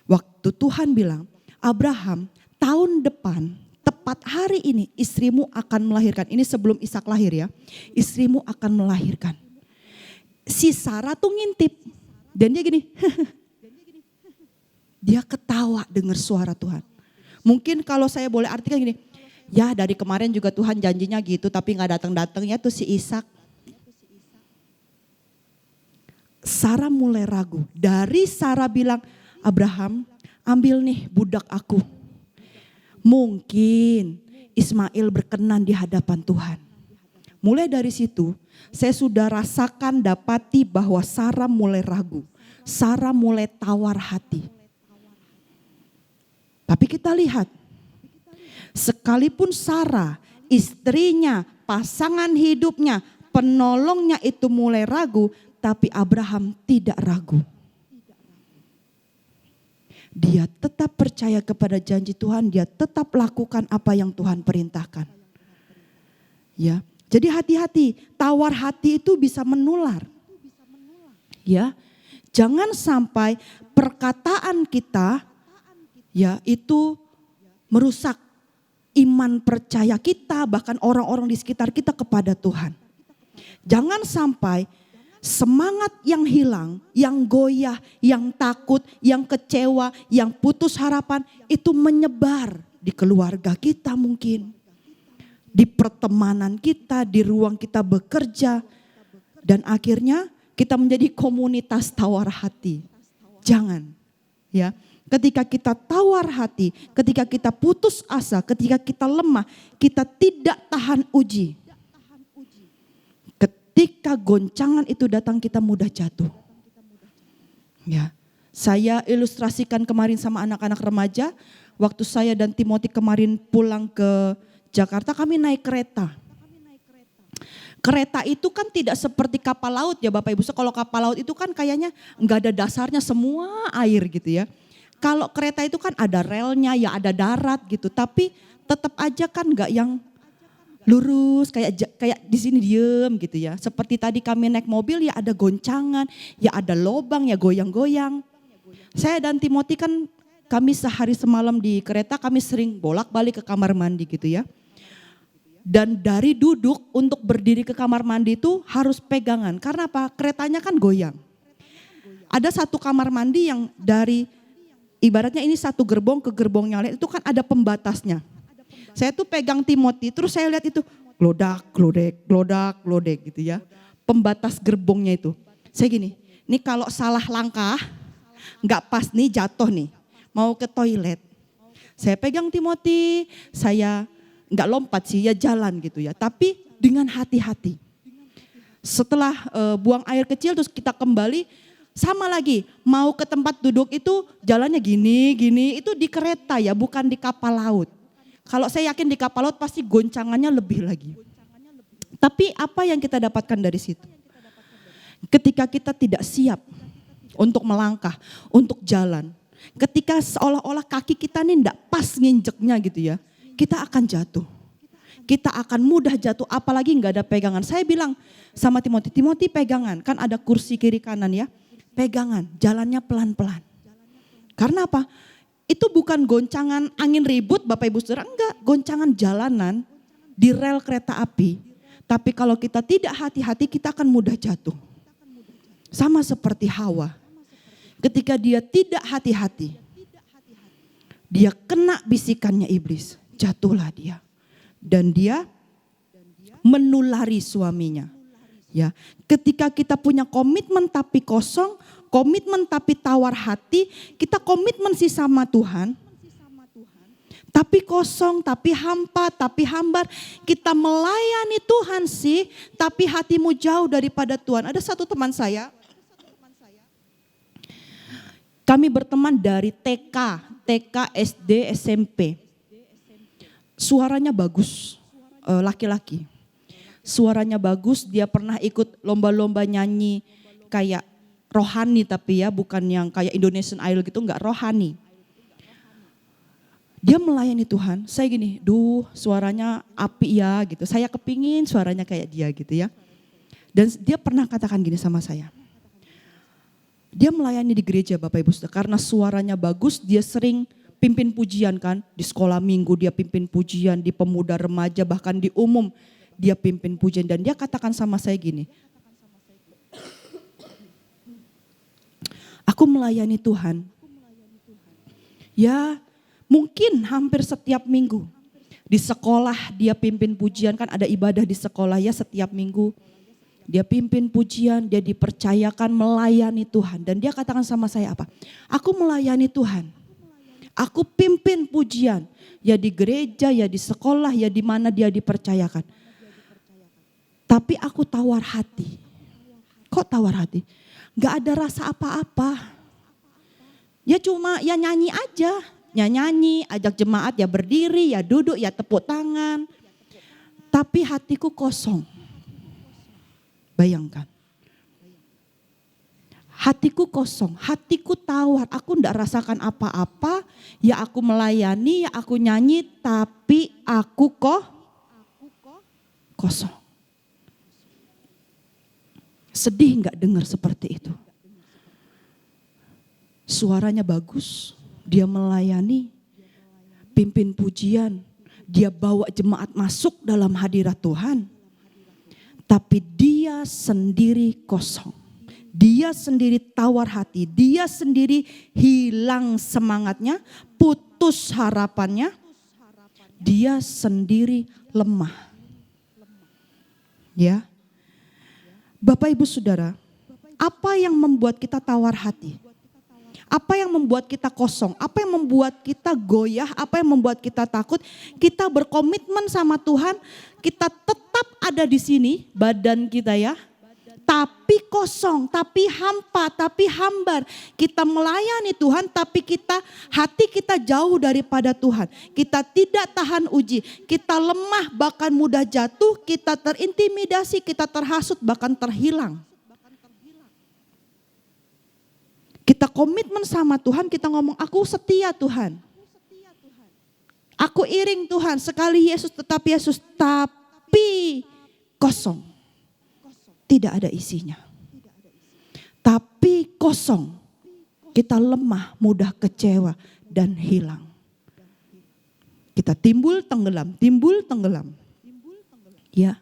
Waktu Tuhan bilang, Abraham tahun depan tepat hari ini istrimu akan melahirkan. Ini sebelum Ishak lahir ya. Istrimu akan melahirkan. Si Sarah tuh ngintip. Dan dia gini. Dia ketawa dengar suara Tuhan. Mungkin kalau saya boleh artikan gini. Ya dari kemarin juga Tuhan janjinya gitu tapi gak datang-datang ya tuh si Ishak. Sarah mulai ragu. Dari Sarah bilang, Abraham ambil nih budak aku. Mungkin Ismail berkenan di hadapan Tuhan. Mulai dari situ saya sudah rasakan dapati bahwa Sarah mulai ragu. Sarah mulai tawar hati. Tapi kita lihat, sekalipun Sarah, istrinya, pasangan hidupnya, penolongnya itu mulai ragu, tapi Abraham tidak ragu. Dia tetap percaya kepada janji Tuhan, dia tetap lakukan apa yang Tuhan perintahkan. Ya, jadi hati-hati, tawar hati itu bisa menular. Ya, jangan sampai perkataan kita ya itu merusak iman percaya kita, bahkan orang-orang di sekitar kita kepada Tuhan. Jangan sampai semangat yang hilang, yang goyah, yang takut, yang kecewa, yang putus harapan itu menyebar di keluarga kita mungkin. Di pertemanan kita, di ruang kita bekerja. Dan akhirnya kita menjadi komunitas tawar hati. Jangan ya. Ketika kita tawar hati, ketika kita putus asa, ketika kita lemah, kita tidak tahan uji. Ketika goncangan itu datang kita mudah jatuh. Ya, saya ilustrasikan kemarin sama anak-anak remaja. Waktu saya dan Timothy kemarin pulang ke Jakarta kami naik kereta. Kereta itu kan tidak seperti kapal laut ya Bapak Ibu. Kalau kapal laut itu kan kayaknya enggak ada dasarnya semua air gitu ya. Kalau kereta itu kan ada relnya ya ada darat gitu. Tapi tetap aja kan enggak yang lurus kayak di sini diem gitu ya. Seperti tadi kami naik mobil ya ada goncangan, ya ada lobang ya goyang-goyang. Saya dan Timothy kan kami sehari semalam di kereta kami sering bolak-balik ke kamar mandi gitu ya. Dan dari duduk untuk berdiri ke kamar mandi itu harus pegangan. Karena apa? Keretanya kan goyang. Ada satu kamar mandi yang dari ibaratnya ini satu gerbong ke gerbong yang lain itu kan ada pembatasnya. Saya tuh pegang Timothy, terus saya lihat itu glodak, glodek, glodak, glodek gitu ya. Pembatas gerbongnya itu. Saya gini, ini kalau salah langkah, nggak pas nih jatuh nih, mau ke toilet. Saya pegang Timothy, saya nggak lompat sih ya jalan gitu ya. Tapi dengan hati-hati. Setelah buang air kecil terus kita kembali, sama lagi mau ke tempat duduk itu jalannya gini, itu di kereta ya bukan di kapal laut. Kalau saya yakin di kapal laut pasti goncangannya lebih lagi. Tapi apa yang kita dapatkan dari situ? Ketika kita tidak siap untuk melangkah, untuk jalan. Ketika seolah-olah kaki kita nih enggak pas nginjeknya gitu ya. Kita akan jatuh. Kita akan mudah jatuh apalagi enggak ada pegangan. Saya bilang sama Timothy pegangan. Kan ada kursi kiri kanan ya. Pegangan, jalannya pelan-pelan. Karena apa? Itu bukan goncangan angin ribut Bapak Ibu Saudara, enggak. Goncangan jalanan di rel kereta api. Tapi kalau kita tidak hati-hati kita akan mudah jatuh. Sama seperti Hawa. Ketika dia tidak hati-hati, dia kena bisikannya iblis. Jatuhlah dia. Dan dia menulari suaminya. Ya, ketika kita punya komitmen tapi kosong, komitmen tapi tawar hati, kita komitmen sih sama Tuhan. Tapi kosong, tapi hampa, tapi hambar. Kita melayani Tuhan sih, tapi hatimu jauh daripada Tuhan. Ada satu teman saya, kami berteman dari TK, SD, SMP. Suaranya bagus, laki-laki. Suaranya bagus, dia pernah ikut lomba-lomba nyanyi kayak rohani tapi ya, bukan yang kayak Indonesian Idol gitu, enggak, rohani. Dia melayani Tuhan, saya gini, suaranya api ya gitu. Saya kepingin suaranya kayak dia gitu ya. Dan dia pernah katakan gini sama saya. Dia melayani di gereja Bapak Ibu Saudara, karena suaranya bagus, dia sering pimpin pujian kan. Di sekolah minggu dia pimpin pujian, di pemuda remaja bahkan di umum dia pimpin pujian. Dan dia katakan sama saya gini, aku melayani Tuhan. Ya mungkin hampir setiap minggu. Di sekolah dia pimpin pujian, kan ada ibadah di sekolah ya setiap minggu. Dia pimpin pujian, dia dipercayakan melayani Tuhan. Dan dia katakan sama saya apa? Aku melayani Tuhan. Aku pimpin pujian. Ya di gereja, ya di sekolah, ya di mana dia dipercayakan. Tapi aku tawar hati. Kok tawar hati? Gak ada rasa apa-apa. Ya cuma ya nyanyi aja. Ya nyanyi, ajak jemaat ya berdiri, ya duduk, ya tepuk tangan. Tapi hatiku kosong. Bayangkan. Hatiku kosong, hatiku tawar, aku enggak rasakan apa-apa. Ya aku melayani, ya aku nyanyi, tapi aku kosong. Sedih enggak dengar seperti itu? Suaranya bagus, dia melayani, pimpin pujian, dia bawa jemaat masuk dalam hadirat Tuhan. Tapi dia sendiri kosong, dia sendiri tawar hati, dia sendiri hilang semangatnya, putus harapannya, dia sendiri lemah. Ya. Bapak Ibu Saudara, apa yang membuat kita tawar hati? Apa yang membuat kita kosong? Apa yang membuat kita goyah? Apa yang membuat kita takut? Kita berkomitmen sama Tuhan, kita tetap ada di sini, badan kita ya. Tapi kosong, tapi hampa, tapi hambar. Kita melayani Tuhan tapi hati kita jauh daripada Tuhan. Kita tidak tahan uji, kita lemah bahkan mudah jatuh, kita terintimidasi, kita terhasut bahkan terhilang. Kita komitmen sama Tuhan, kita ngomong aku setia Tuhan. Aku iring Tuhan, sekali Yesus tetap Yesus, tapi kosong. Tidak ada isinya. Tapi kosong. Kita lemah, mudah kecewa dan hilang. Kita timbul tenggelam. Ya.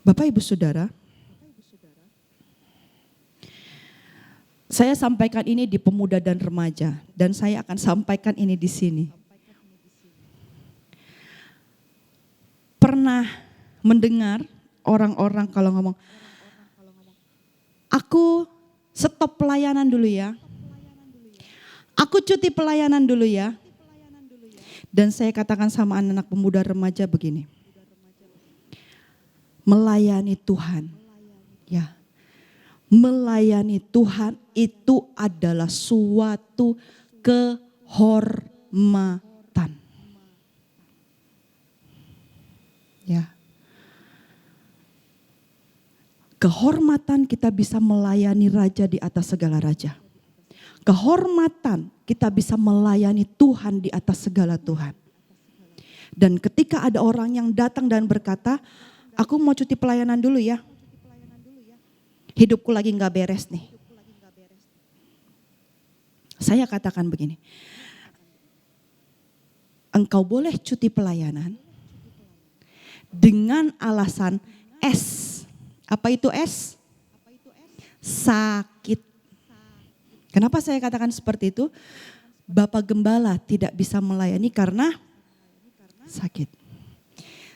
Bapak Ibu Saudara, saya sampaikan ini di pemuda dan remaja dan saya akan sampaikan ini di sini. Pernah mendengar orang-orang kalau ngomong, aku stop pelayanan dulu ya. Aku cuti pelayanan dulu ya. Dan saya katakan sama anak-anak pemuda remaja begini. Melayani Tuhan. Ya. Melayani Tuhan itu adalah suatu kehormatan. Ya. Kehormatan kita bisa melayani raja di atas segala raja. Kehormatan kita bisa melayani Tuhan di atas segala Tuhan. Dan ketika ada orang yang datang dan berkata, aku mau cuti pelayanan dulu ya. Hidupku lagi gak beres nih. Saya katakan begini, engkau boleh cuti pelayanan dengan alasan S. Apa itu S? Sakit. Kenapa saya katakan seperti itu? Bapak Gembala tidak bisa melayani karena sakit.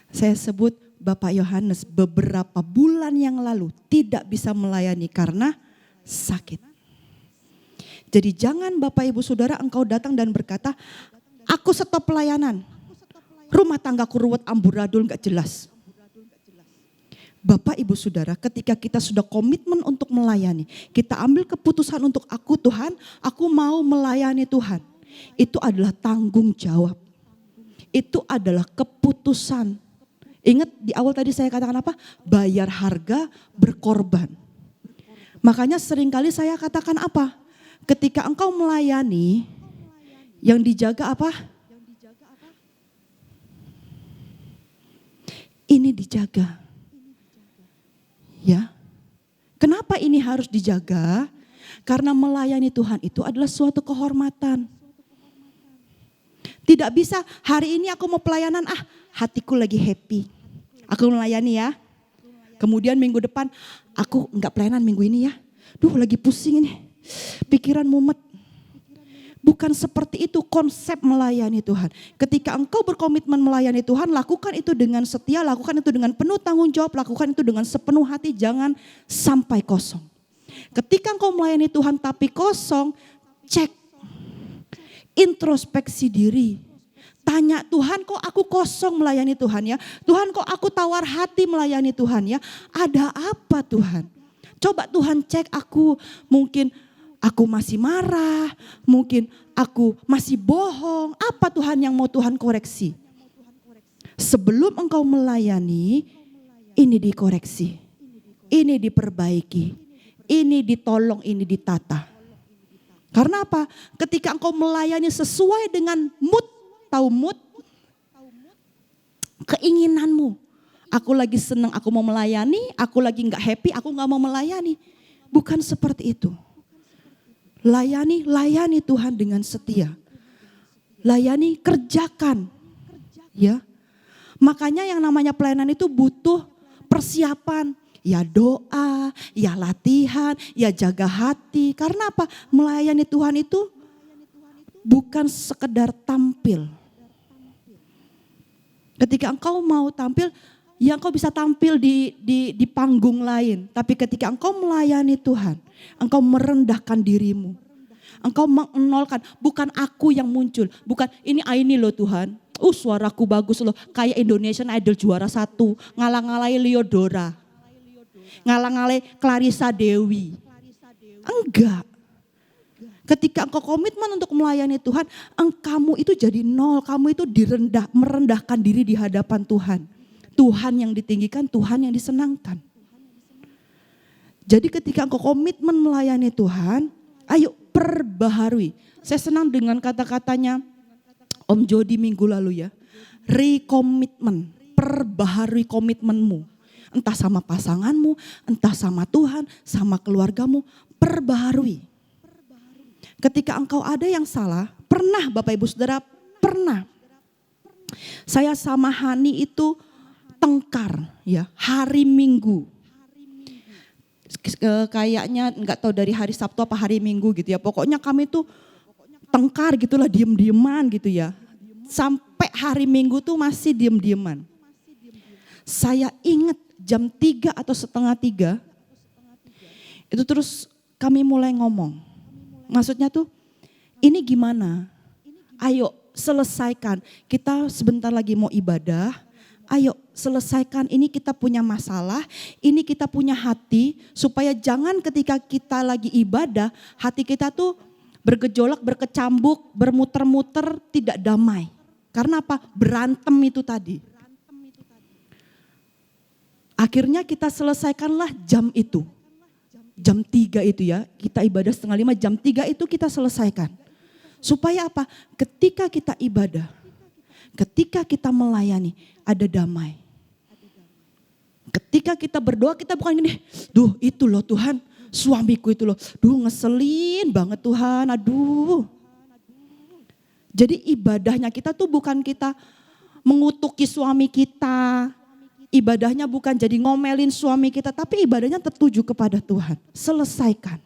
Saya sebut Bapak Yohanes beberapa bulan yang lalu tidak bisa melayani karena sakit. Jadi jangan Bapak Ibu Saudara engkau datang dan berkata, aku stop pelayanan. Rumah tanggaku ruwet amburadul gak jelas. Bapak Ibu Saudara, ketika kita sudah komitmen untuk melayani, kita ambil keputusan untuk aku Tuhan, aku mau melayani Tuhan. Itu adalah tanggung jawab. Itu adalah keputusan. Ingat di awal tadi saya katakan apa? Bayar harga, berkorban. Makanya seringkali saya katakan apa? Ketika engkau melayani, yang dijaga apa? Ini dijaga. Ya. Kenapa ini harus dijaga? Karena melayani Tuhan itu adalah suatu kehormatan. Tidak bisa hari ini aku mau pelayanan, hatiku lagi happy. Aku melayani ya. Kemudian minggu depan aku enggak pelayanan minggu ini ya. Duh lagi pusing ini. Pikiran mumet. Bukan seperti itu konsep melayani Tuhan. Ketika engkau berkomitmen melayani Tuhan, lakukan itu dengan setia, lakukan itu dengan penuh tanggung jawab, lakukan itu dengan sepenuh hati, jangan sampai kosong. Ketika engkau melayani Tuhan tapi kosong, cek, introspeksi diri. Tanya, Tuhan kok aku kosong melayani Tuhan ya? Tuhan kok aku tawar hati melayani Tuhan ya? Ada apa Tuhan? Coba Tuhan cek aku, mungkin aku masih marah, mungkin aku masih bohong. Apa Tuhan yang mau Tuhan koreksi? Sebelum engkau melayani, ini dikoreksi, ini diperbaiki, ini ditolong, ini ditata. Karena apa? Ketika engkau melayani sesuai dengan mood, tahu mood? Keinginanmu. Aku lagi senang, aku mau melayani, aku lagi gak happy, aku gak mau melayani. Bukan seperti itu. Layani Tuhan dengan setia. Layani, kerjakan. Ya. Makanya yang namanya pelayanan itu butuh persiapan. Ya doa, ya latihan, ya jaga hati. Karena apa? Melayani Tuhan itu bukan sekedar tampil. Ketika engkau mau tampil, ya engkau bisa tampil di panggung lain. Tapi ketika engkau melayani Tuhan, engkau merendahkan dirimu. Engkau mengenolkan, bukan aku yang muncul. Bukan ini Aini loh Tuhan. Suaraku bagus loh. Kayak Indonesian Idol juara 1. Ngalang-ngalai Leodora. Ngalang-ngalai Clarissa Dewi. Enggak. Ketika engkau komitmen untuk melayani Tuhan, kamu itu jadi nol. Kamu itu merendahkan diri di hadapan Tuhan. Tuhan yang ditinggikan, Tuhan yang disenangkan. Jadi ketika engkau komitmen melayani Tuhan, ayo perbaharui. Saya senang dengan kata-katanya Om Jody minggu lalu ya. Recommitment, perbaharui komitmenmu. Entah sama pasanganmu, entah sama Tuhan, sama keluargamu, perbaharui. Ketika engkau ada yang salah, pernah Bapak Ibu Saudara, pernah. Saya sama Hani itu tengkar ya, hari Minggu. Kayaknya enggak tahu dari hari Sabtu apa hari Minggu gitu ya. Pokoknya kami tuh tengkar gitulah, diem-dieman gitu ya. Sampai hari Minggu tuh masih diem-dieman. Saya ingat jam 3 atau setengah 3 itu terus kami mulai ngomong. Maksudnya tuh ini gimana? Ayo selesaikan. Kita sebentar lagi mau ibadah. Ayo selesaikan, ini kita punya masalah, ini kita punya hati, supaya jangan ketika kita lagi ibadah, hati kita tuh bergejolak, berkecambuk, bermuter-muter, tidak damai. Karena apa? Berantem itu tadi. Akhirnya kita selesaikanlah jam itu. Jam 3 itu ya, kita ibadah 4:30, jam 3 itu kita selesaikan. Supaya apa? Ketika kita ibadah, ketika kita melayani, ada damai. Ketika kita berdoa, kita bukan gini, duh itu loh Tuhan, suamiku itu loh, duh ngeselin banget Tuhan, aduh. Jadi ibadahnya kita tuh bukan kita mengutuki suami kita, ibadahnya bukan jadi ngomelin suami kita, tapi ibadahnya tertuju kepada Tuhan. Selesaikan.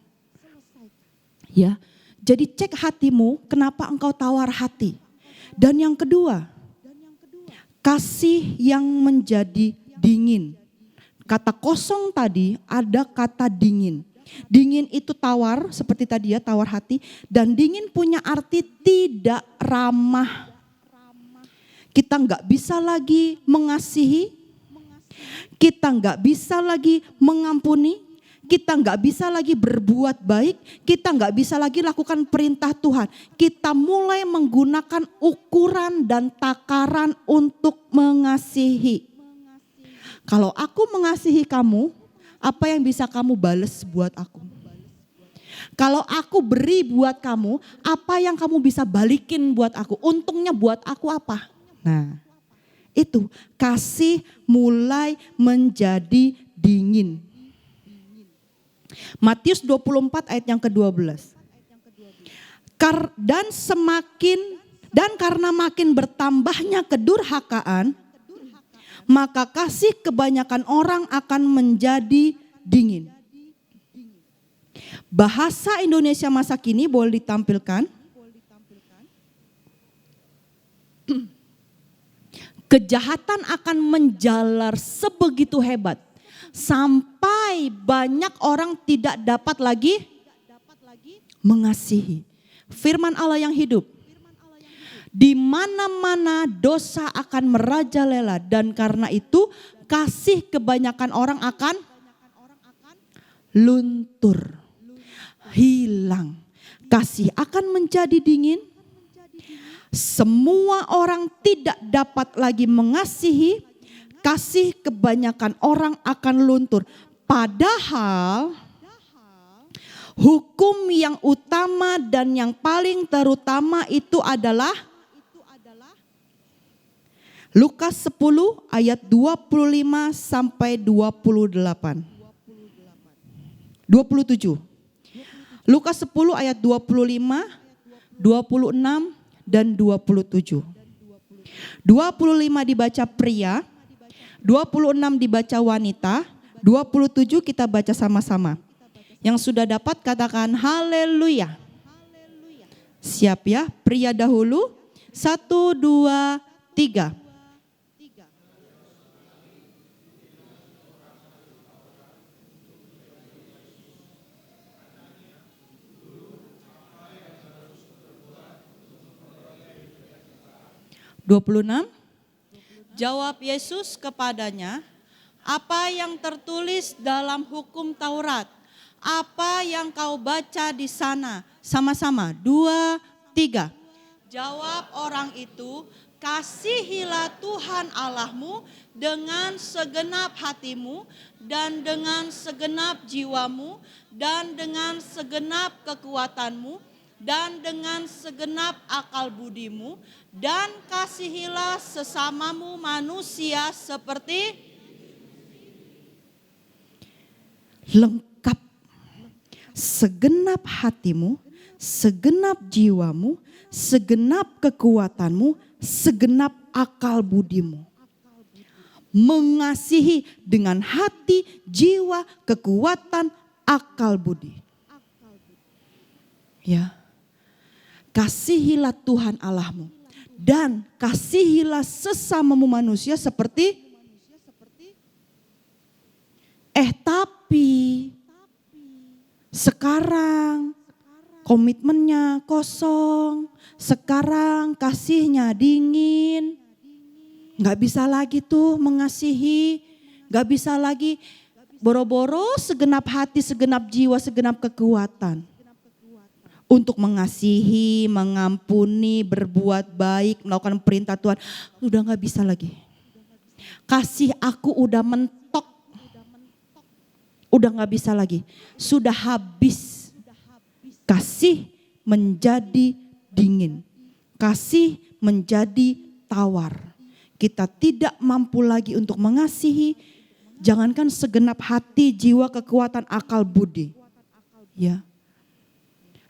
Ya, jadi cek hatimu, kenapa engkau tawar hati. Dan yang kedua, kasih yang menjadi dingin. Kata kosong tadi ada kata dingin. Dingin itu tawar, seperti tadi ya, tawar hati. Dan dingin punya arti tidak ramah. Kita nggak bisa lagi mengasihi. Kita nggak bisa lagi mengampuni. Kita nggak bisa lagi berbuat baik. Kita nggak bisa lagi lakukan perintah Tuhan. Kita mulai menggunakan ukuran dan takaran untuk mengasihi. Kalau aku mengasihi kamu, apa yang bisa kamu bales buat aku? Kalau aku beri buat kamu, apa yang kamu bisa balikin buat aku? Untungnya buat aku apa? Nah, itu kasih mulai menjadi dingin. Matius 24 ayat yang ke-12. Dan karena makin bertambahnya kedurhakaan, maka kasih kebanyakan orang akan menjadi dingin. Bahasa Indonesia masa kini boleh ditampilkan. Kejahatan akan menjalar sebegitu hebat sampai banyak orang tidak dapat lagi mengasihi. Firman Allah yang hidup. Di mana-mana dosa akan merajalela dan karena itu kasih kebanyakan orang akan luntur, hilang. Kasih akan menjadi dingin. Semua orang tidak dapat lagi mengasihi, kasih kebanyakan orang akan luntur. Padahal hukum yang utama dan yang paling terutama itu adalah Lukas 10 ayat 25 sampai 28. 27. Lukas 10 ayat 25, 26 dan 27. 25 dibaca pria, 26 dibaca wanita, 27 kita baca sama-sama. Yang sudah dapat katakan haleluya. Siap ya, pria dahulu. 1, 2, 3. Jawab Yesus kepadanya, apa yang tertulis dalam hukum Taurat? Apa yang kau baca di sana? Sama-sama, 2, 3. Jawab orang itu, kasihilah Tuhan Allahmu dengan segenap hatimu dan dengan segenap jiwamu dan dengan segenap kekuatanmu dan dengan segenap akal budimu, dan kasihilah sesamamu manusia seperti lengkap. Segenap hatimu, segenap jiwamu, segenap kekuatanmu, segenap akal budimu. Mengasihi dengan hati, jiwa, kekuatan, akal budi. Ya. Kasihilah Tuhan Allahmu dan kasihilah sesamamu manusia seperti tapi sekarang komitmennya kosong, sekarang kasihnya dingin, gak bisa lagi tuh mengasihi, gak bisa lagi boro-boro segenap hati, segenap jiwa, segenap kekuatan. Untuk mengasihi, mengampuni, berbuat baik, melakukan perintah Tuhan. Udah gak bisa lagi. Kasih aku udah mentok. Udah gak bisa lagi. Sudah habis. Kasih menjadi dingin. Kasih menjadi tawar. Kita tidak mampu lagi untuk mengasihi. Jangankan segenap hati, jiwa, kekuatan, akal budi. Ya.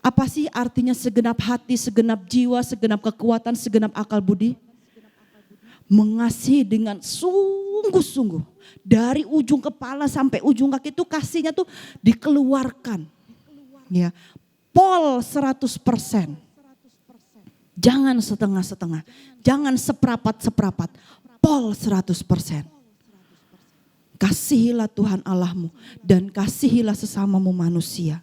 Apa sih artinya segenap hati, segenap jiwa, segenap kekuatan, segenap akal budi? Mengasihi dengan sungguh-sungguh. Dari ujung kepala sampai ujung kaki itu kasihnya tuh dikeluarkan. Ya, pol 100%. Jangan setengah-setengah. Jangan seperapat-seperapat. Pol 100%. Kasihilah Tuhan Allahmu dan kasihilah sesamamu manusia.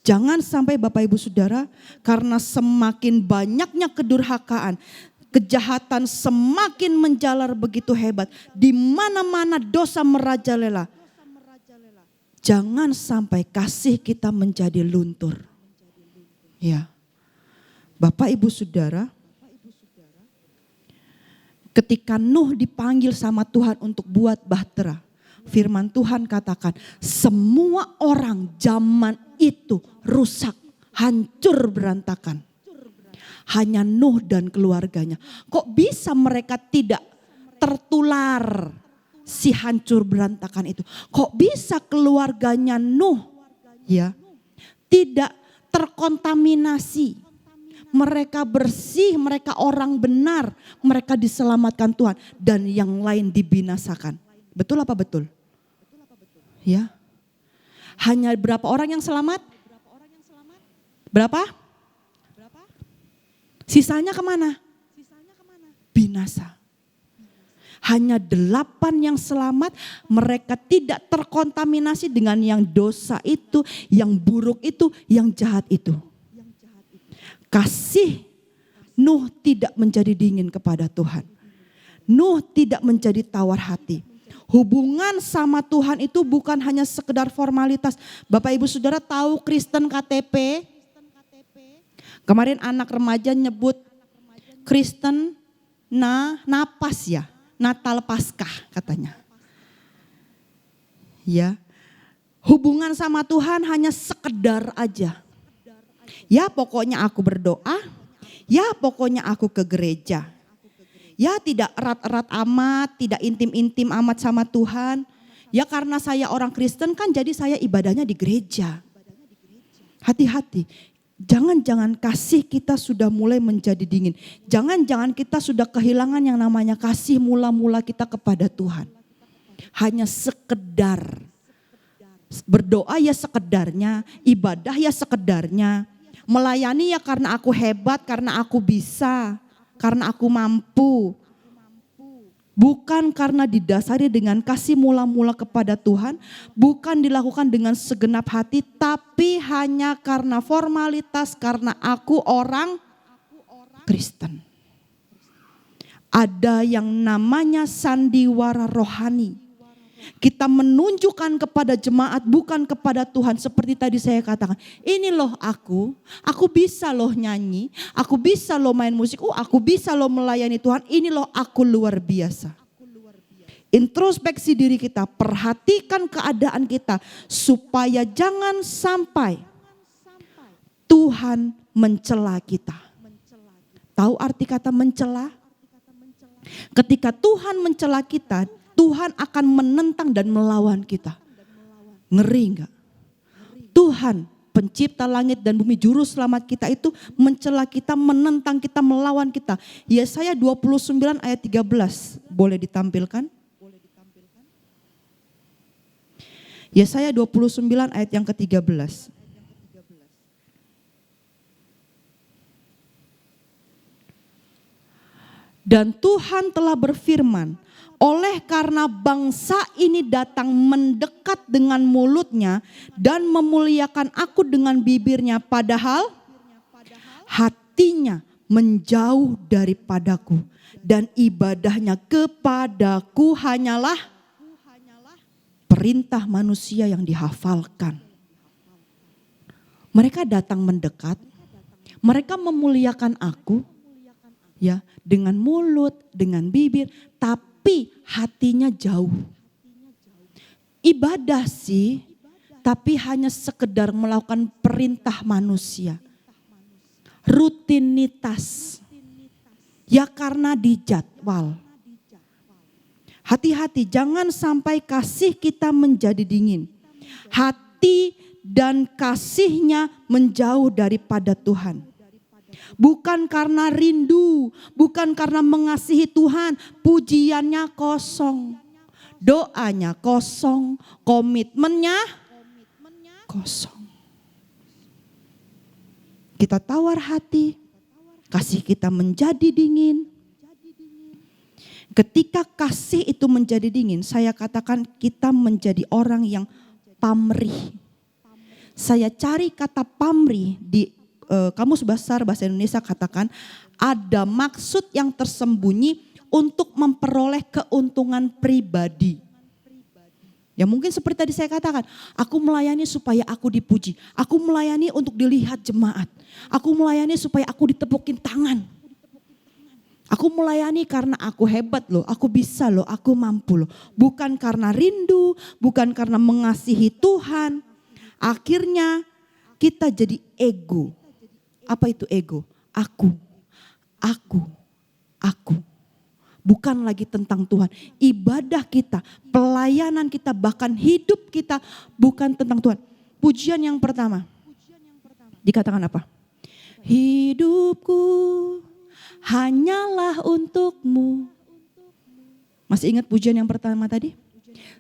Jangan sampai Bapak Ibu Saudara, karena semakin banyaknya kedurhakaan, kejahatan semakin menjalar begitu hebat, di mana-mana dosa merajalela. Jangan sampai kasih kita menjadi luntur. Ya. Bapak Ibu Saudara, Ketika Nuh dipanggil sama Tuhan untuk buat bahtera, firman Tuhan katakan semua orang zaman itu rusak, hancur berantakan. Hanya Nuh dan keluarganya. Kok bisa mereka tidak tertular si hancur berantakan itu? Kok bisa keluarganya Nuh ya tidak terkontaminasi? Mereka bersih, mereka orang benar, mereka diselamatkan Tuhan dan yang lain dibinasakan. Betul apa betul? Ya. Hanya berapa orang yang selamat? Berapa? Sisanya kemana? Binasa. Hanya 8 yang selamat, mereka tidak terkontaminasi dengan yang dosa itu, yang buruk itu, yang jahat itu. Kasih Nuh tidak menjadi dingin kepada Tuhan. Nuh tidak menjadi tawar hati. Hubungan sama Tuhan itu bukan hanya sekedar formalitas. Bapak Ibu Saudara tahu Kristen KTP? Kemarin anak remaja nyebut Kristen napas ya, Natal Paskah katanya. Ya, hubungan sama Tuhan hanya sekedar aja. Ya pokoknya aku berdoa, ya pokoknya aku ke gereja. Ya tidak erat-erat amat, tidak intim-intim amat sama Tuhan. Ya karena saya orang Kristen kan jadi saya ibadahnya di gereja. Hati-hati. Jangan-jangan kasih kita sudah mulai menjadi dingin. Jangan-jangan kita sudah kehilangan yang namanya kasih mula-mula kita kepada Tuhan. Hanya sekedar. Berdoa ya sekedarnya, ibadah ya sekedarnya. Melayani ya karena aku hebat, karena aku bisa, karena aku mampu. Bukan karena didasari dengan kasih mula-mula kepada Tuhan, bukan dilakukan dengan segenap hati, tapi hanya karena formalitas, karena aku orang Kristen. Ada yang namanya sandiwara rohani. Kita menunjukkan kepada jemaat bukan kepada Tuhan seperti tadi saya katakan. Ini loh aku bisa loh nyanyi, aku bisa loh main musik, aku bisa loh melayani Tuhan, ini loh aku luar biasa. Introspeksi diri kita, perhatikan keadaan kita supaya jangan sampai Tuhan mencela kita. Tahu arti kata mencela? Ketika Tuhan mencela kita, Tuhan akan menentang dan melawan kita. Ngeri enggak? Tuhan pencipta langit dan bumi, juru selamat kita itu mencela kita, menentang kita, melawan kita. Yesaya 29 ayat 13 boleh ditampilkan? Yesaya 29 ayat yang ke-13. Dan Tuhan telah berfirman, oleh karena bangsa ini datang mendekat dengan mulutnya dan memuliakan aku dengan bibirnya, padahal hatinya menjauh daripadaku dan ibadahnya kepadaku hanyalah perintah manusia yang dihafalkan. Mereka datang mendekat, mereka memuliakan aku ya dengan mulut, dengan bibir, tapi hatinya jauh. Ibadah sih, tapi hanya sekedar melakukan perintah manusia. Rutinitas. Ya karena dijadwal. Hati-hati, jangan sampai kasih kita menjadi dingin. Hati dan kasihnya menjauh daripada Tuhan. Bukan karena rindu, bukan karena mengasihi Tuhan, pujiannya kosong. Doanya kosong, komitmennya kosong. Kita tawar hati, kasih kita menjadi dingin. Ketika kasih itu menjadi dingin, saya katakan kita menjadi orang yang pamrih. Saya cari kata pamrih di Kamus Besar Bahasa Indonesia, katakan ada maksud yang tersembunyi untuk memperoleh keuntungan pribadi. Ya mungkin seperti tadi saya katakan, aku melayani supaya aku dipuji. Aku melayani untuk dilihat jemaat. Aku melayani supaya aku ditepukin tangan. Aku Aku melayani karena aku hebat loh, aku bisa loh, aku mampu loh. Bukan karena rindu, bukan karena mengasihi Tuhan. Akhirnya kita jadi ego. Apa itu ego? Aku. Bukan lagi tentang Tuhan. Ibadah kita, pelayanan kita, bahkan hidup kita bukan tentang Tuhan. Pujian yang pertama dikatakan apa? Hidupku hanyalah untukmu. Masih ingat pujian yang pertama tadi?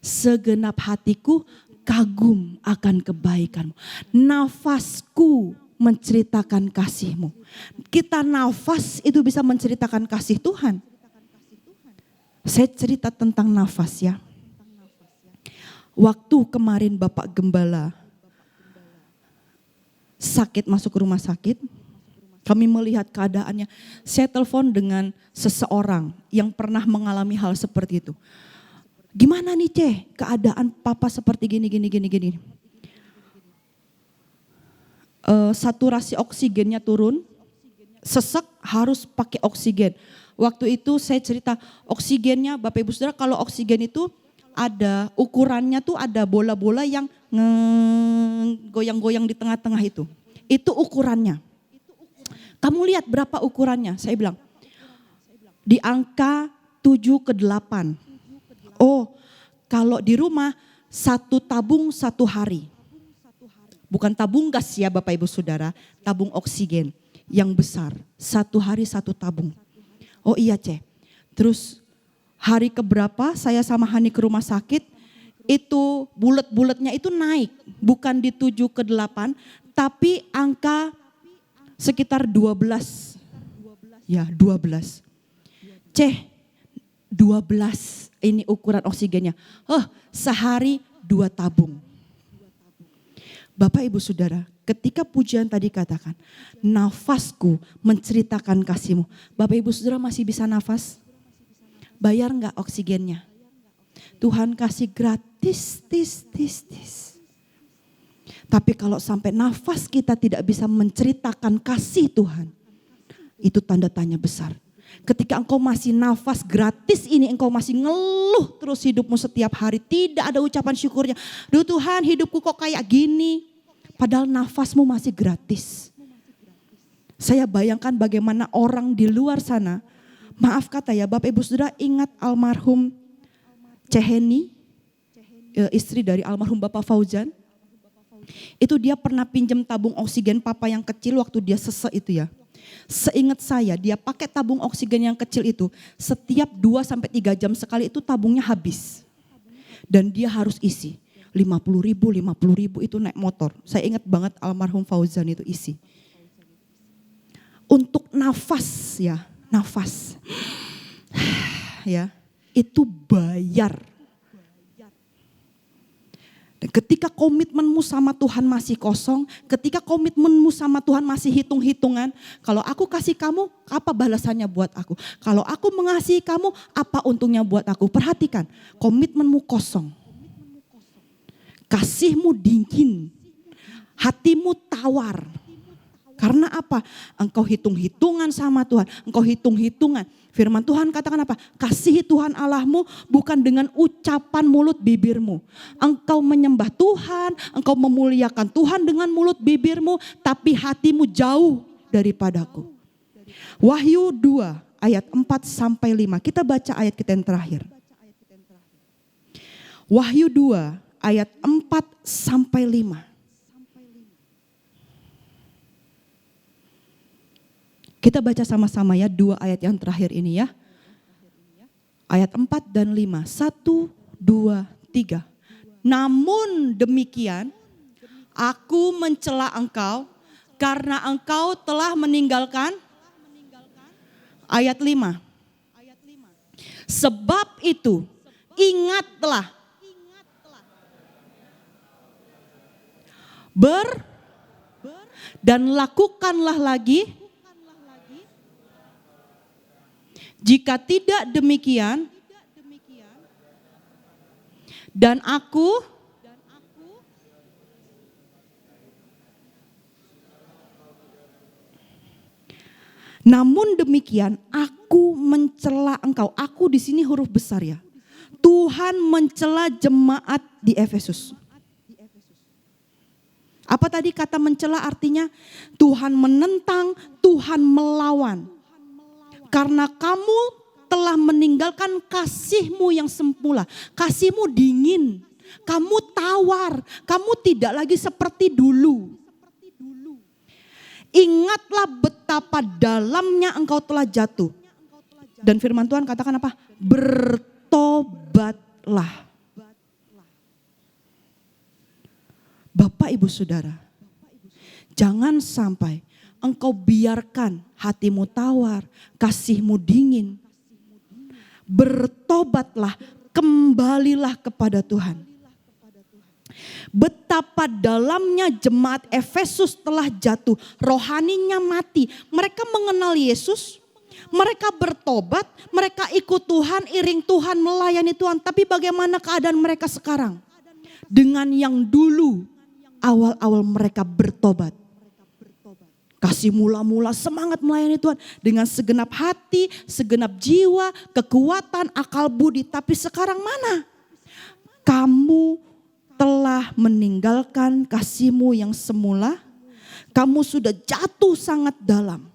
Segenap hatiku kagum akan kebaikanmu. Nafasku menceritakan kasihmu. Kita nafas itu bisa menceritakan kasih Tuhan. Saya cerita tentang nafas ya. Waktu kemarin Bapak Gembala sakit, masuk rumah sakit, kami melihat keadaannya. Saya telepon dengan seseorang yang pernah mengalami hal seperti itu. Gimana nih Ceh, keadaan papa seperti gini. Saturasi oksigennya turun, sesek harus pakai oksigen. Waktu itu saya cerita oksigennya, Bapak Ibu Saudara, kalau oksigen itu ada ukurannya tuh, ada bola-bola yang goyang-goyang di tengah-tengah itu. Itu ukurannya. Kamu lihat berapa ukurannya? Saya bilang di angka 7 ke 8. Oh, kalau di rumah 1 tabung 1 hari. Bukan tabung gas ya Bapak Ibu Saudara, tabung oksigen yang besar. 1 hari 1 tabung. Oh iya Ceh. Terus hari keberapa saya sama Hani ke rumah sakit, itu bulet-buletnya itu naik. Bukan di 7 ke 8, tapi angka sekitar 12. Ya 12. Ceh, 12 ini ukuran oksigennya. Sehari 2 tabung. Bapak Ibu Saudara, ketika pujian tadi katakan, nafasku menceritakan kasihmu. Bapak Ibu Saudara masih bisa nafas? Bayar enggak oksigennya? Tuhan kasih gratis, tis. Tapi kalau sampai nafas kita tidak bisa menceritakan kasih Tuhan, itu tanda tanya besar. Ketika engkau masih nafas gratis ini, engkau masih ngeluh terus hidupmu setiap hari. Tidak ada ucapan syukurnya. Duh Tuhan, hidupku kok kayak gini. Padahal nafasmu masih gratis. Saya bayangkan bagaimana orang di luar sana. Maaf kata ya Bapak Ibu Saudara, ingat almarhum Ceheni, istri dari almarhum Bapak Fauzan. Itu dia pernah pinjam tabung oksigen papa yang kecil waktu dia sesek itu ya. Seingat saya dia pakai tabung oksigen yang kecil itu setiap 2-3 jam sekali itu tabungnya habis. Dan dia harus isi 50.000 itu naik motor. Saya ingat banget almarhum Fauzan itu isi. Untuk nafas ya, nafas. Ya, itu bayar. Ketika komitmenmu sama Tuhan masih kosong, ketika komitmenmu sama Tuhan masih hitung-hitungan, kalau aku kasih kamu, apa balasannya buat aku? Kalau aku mengasihi kamu, apa untungnya buat aku? Perhatikan, komitmenmu kosong. Kasihmu dingin, hatimu tawar. Karena apa? Engkau hitung-hitungan sama Tuhan, engkau hitung-hitungan. Firman Tuhan katakan apa? Kasihi Tuhan Allahmu bukan dengan ucapan mulut bibirmu. Engkau menyembah Tuhan, engkau memuliakan Tuhan dengan mulut bibirmu, tapi hatimu jauh daripadaku. Wahyu 2 ayat 4-5. Kita baca ayat kita yang terakhir. Wahyu 2 ayat 4-5. Kita baca sama-sama ya 2 ayat yang terakhir ini ya. Ayat 4 dan 5. 1, 2, 3. Namun demikian aku mencela engkau karena engkau telah meninggalkan. Ayat 5. Sebab itu ingatlah. Dan lakukanlah lagi. Jika tidak demikian, dan aku Namun demikian aku mencela engkau. Aku di sini huruf besar ya. Tuhan mencela jemaat di Efesus. Apa tadi kata mencela artinya? Tuhan menentang, Tuhan melawan. Karena kamu telah meninggalkan kasihmu yang semula. Kasihmu dingin, kamu tawar, kamu tidak lagi seperti dulu. Ingatlah betapa dalamnya engkau telah jatuh. Dan firman Tuhan katakan apa? Bertobatlah. Bapak Ibu Saudara, jangan sampai engkau biarkan hatimu tawar, kasihmu dingin. Bertobatlah, kembalilah kepada Tuhan. Betapa dalamnya jemaat Efesus telah jatuh, rohaninya mati. Mereka mengenal Yesus, mereka bertobat, mereka ikut Tuhan, iring Tuhan, melayani Tuhan. Tapi bagaimana keadaan mereka sekarang? Dengan yang dulu awal-awal mereka bertobat. Kasih mula-mula semangat melayani Tuhan dengan segenap hati, segenap jiwa, kekuatan, akal budi. Tapi sekarang mana? Kamu telah meninggalkan kasihmu yang semula. Kamu sudah jatuh sangat dalam.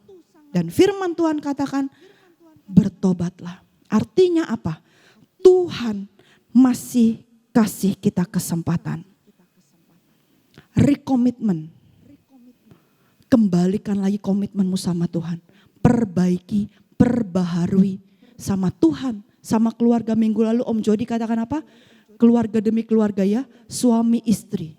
Dan firman Tuhan katakan bertobatlah. Artinya apa? Tuhan masih kasih kita kesempatan. Recommitment. Kembalikan lagi komitmenmu sama Tuhan. Perbaiki, perbaharui sama Tuhan. Sama keluarga. Minggu lalu Om Jody katakan apa? Keluarga demi keluarga ya, suami istri.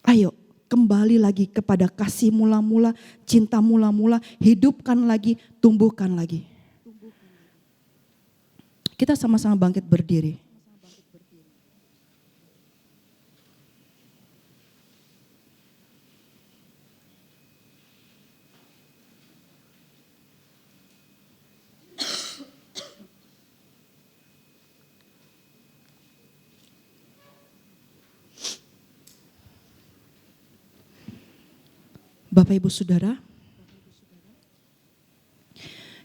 Ayo kembali lagi kepada kasih mula-mula, cinta mula-mula, hidupkan lagi, tumbuhkan lagi. Kita sama-sama bangkit berdiri. Bapak Ibu Saudara,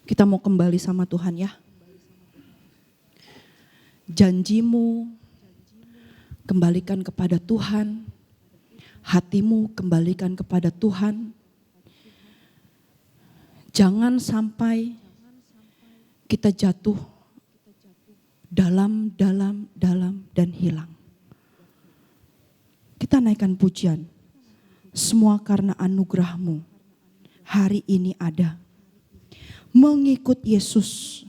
kita mau kembali sama Tuhan ya. Janjimu kembalikan kepada Tuhan, hatimu kembalikan kepada Tuhan. Jangan sampai kita jatuh dalam dan hilang. Kita naikkan pujian. Semua karena anugerah-Mu hari ini ada. Mengikut Yesus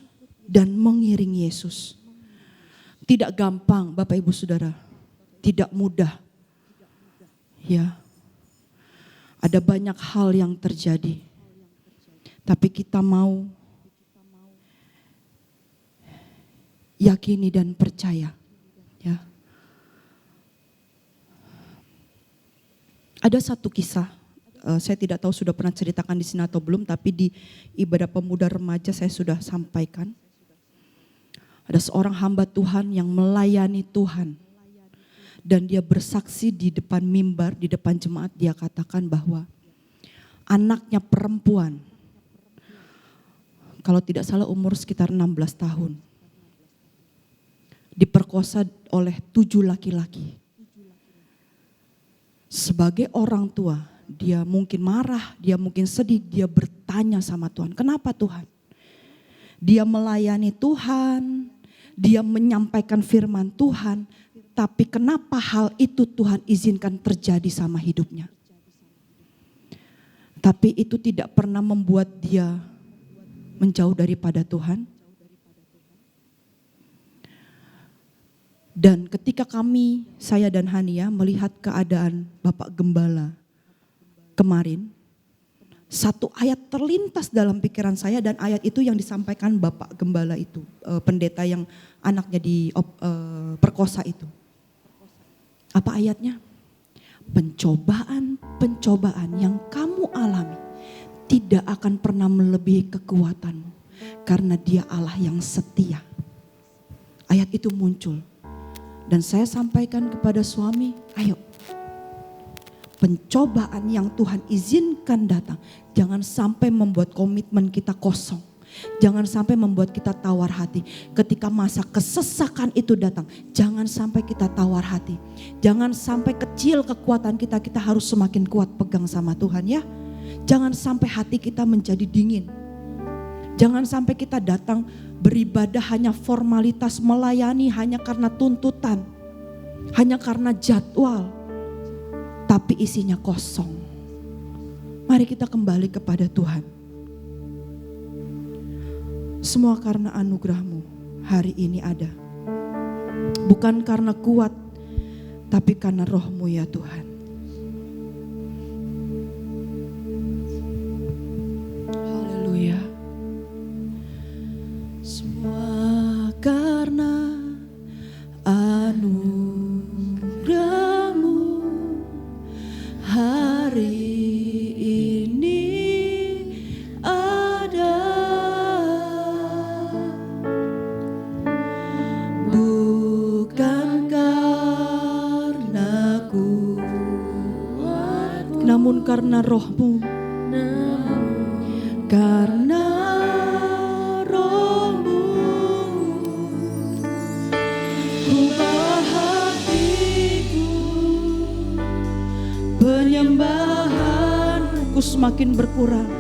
dan mengiring Yesus. Tidak gampang Bapak Ibu Saudara. Tidak mudah. Ya. Ada banyak hal yang terjadi. Tapi kita mau yakini dan percaya. Ya. Ada satu kisah, saya tidak tahu sudah pernah ceritakan di sini atau belum, tapi di ibadah pemuda remaja saya sudah sampaikan. Ada seorang hamba Tuhan yang melayani Tuhan. Dan dia bersaksi di depan mimbar, di depan jemaat, dia katakan bahwa anaknya perempuan, kalau tidak salah umur sekitar 16 tahun, diperkosa oleh 7 laki-laki. Sebagai orang tua, dia mungkin marah, dia mungkin sedih, dia bertanya sama Tuhan, kenapa Tuhan? Dia melayani Tuhan, dia menyampaikan firman Tuhan, tapi kenapa hal itu Tuhan izinkan terjadi sama hidupnya? Tapi itu tidak pernah membuat dia menjauh daripada Tuhan. Dan ketika kami, saya dan Hania melihat keadaan Bapak Gembala kemarin, satu ayat terlintas dalam pikiran saya dan ayat itu yang disampaikan Bapak Gembala itu, pendeta yang anaknya diperkosa itu. Apa ayatnya? Pencobaan-pencobaan yang kamu alami tidak akan pernah melebihi kekuatanmu karena Dia Allah yang setia. Ayat itu muncul. Dan saya sampaikan kepada suami, ayo pencobaan yang Tuhan izinkan datang, jangan sampai membuat komitmen kita kosong. Jangan sampai membuat kita tawar hati. Ketika masa kesesakan itu datang, jangan sampai kita tawar hati. Jangan sampai kecil kekuatan kita, kita harus semakin kuat pegang sama Tuhan ya. Jangan sampai hati kita menjadi dingin. Jangan sampai kita datang beribadah hanya formalitas, melayani hanya karena tuntutan, hanya karena jadwal, tapi isinya kosong. Mari kita kembali kepada Tuhan. Semua karena anugerah-Mu hari ini ada. Bukan karena kuat, tapi karena Roh-Mu ya Tuhan. Haleluya. Semua karena anugerah-Mu hari ini ada. Bukan karena kuat, namun karena Roh-Mu. Karena Roh-Mu, ku bawa hatiku, penyembahanku semakin berkurang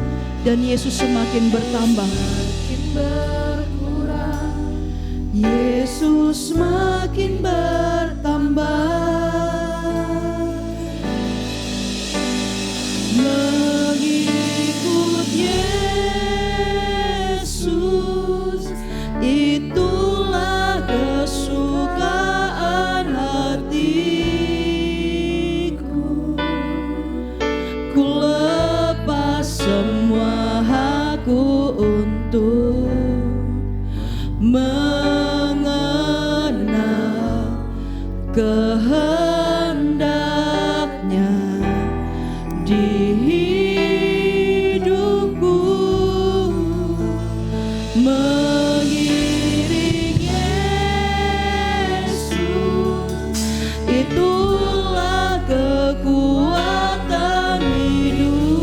dan Yesus semakin bertambah. Yesus semakin bertambah. Mengikut Yesus, itulah kesukaan hatiku. Ku lepas semua hakku untuk mengenal kehendaknya di hidupku. Mengiring Yesus, itulah kekuatan hidup.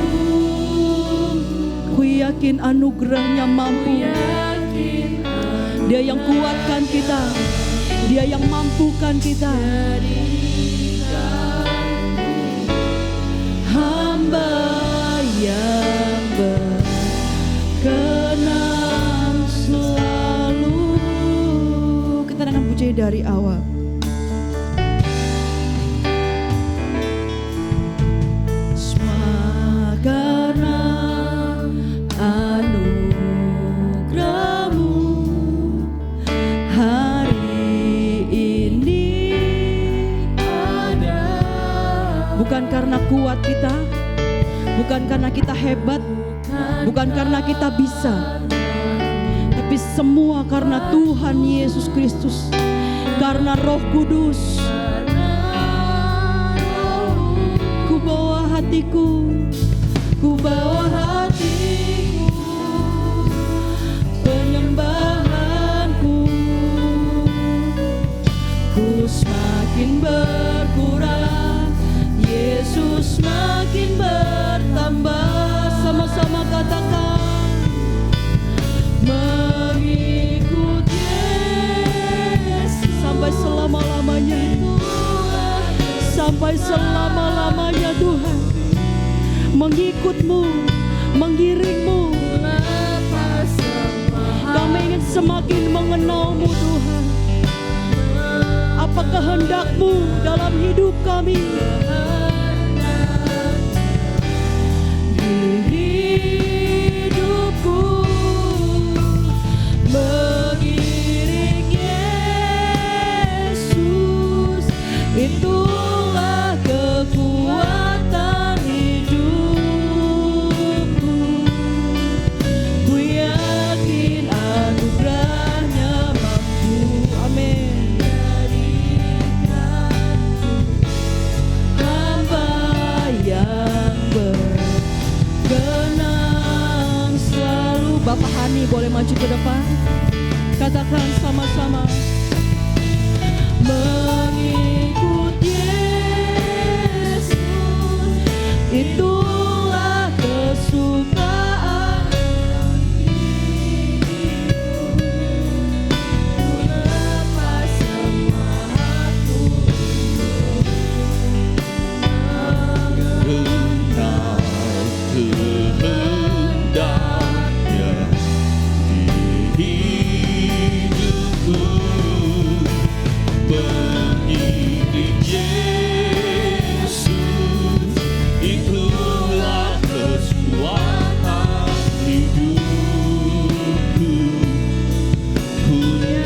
Ku yakin anugerahnya mampu. Dia yang kuatkan kita, Dia yang mampukan kita. Hamba yang berkenan selalu. Kita akan puji dari awal. Semua karena anugerah-Mu hari ini ada. Bukan karena kuat kita, bukan karena kita hebat, bukan karena kita bisa, tapi semua karena Tuhan Yesus Kristus, karena Roh Kudus. Ku bawa hatiku, ku bawa hatiku, penyembahanku, ku semakin berkurang, Yesus semakin bertambah. Sama-sama katakan, mengikut Yesus sampai selama-lamanya, sampai selama-lamanya Tuhan. Mengikut-Mu, mengiring-Mu, kami ingin semakin mengenal-Mu Tuhan. Apa kehendak-Mu dalam hidup kami? Hidupku mengiring Yesus, itulah kekuatan hidupku. Ku yakin anugerahnya mampu, amin. Hamba yang berkenan selalu. Bapak Hani boleh maju ke depan. Katakan sama-sama. Mengikut Yesus, itulah kesukaan. Lepas semua aku Mengenal kehendaknya di hidupku, mengiring Yesus, itulah kekuatan hidupku. Ku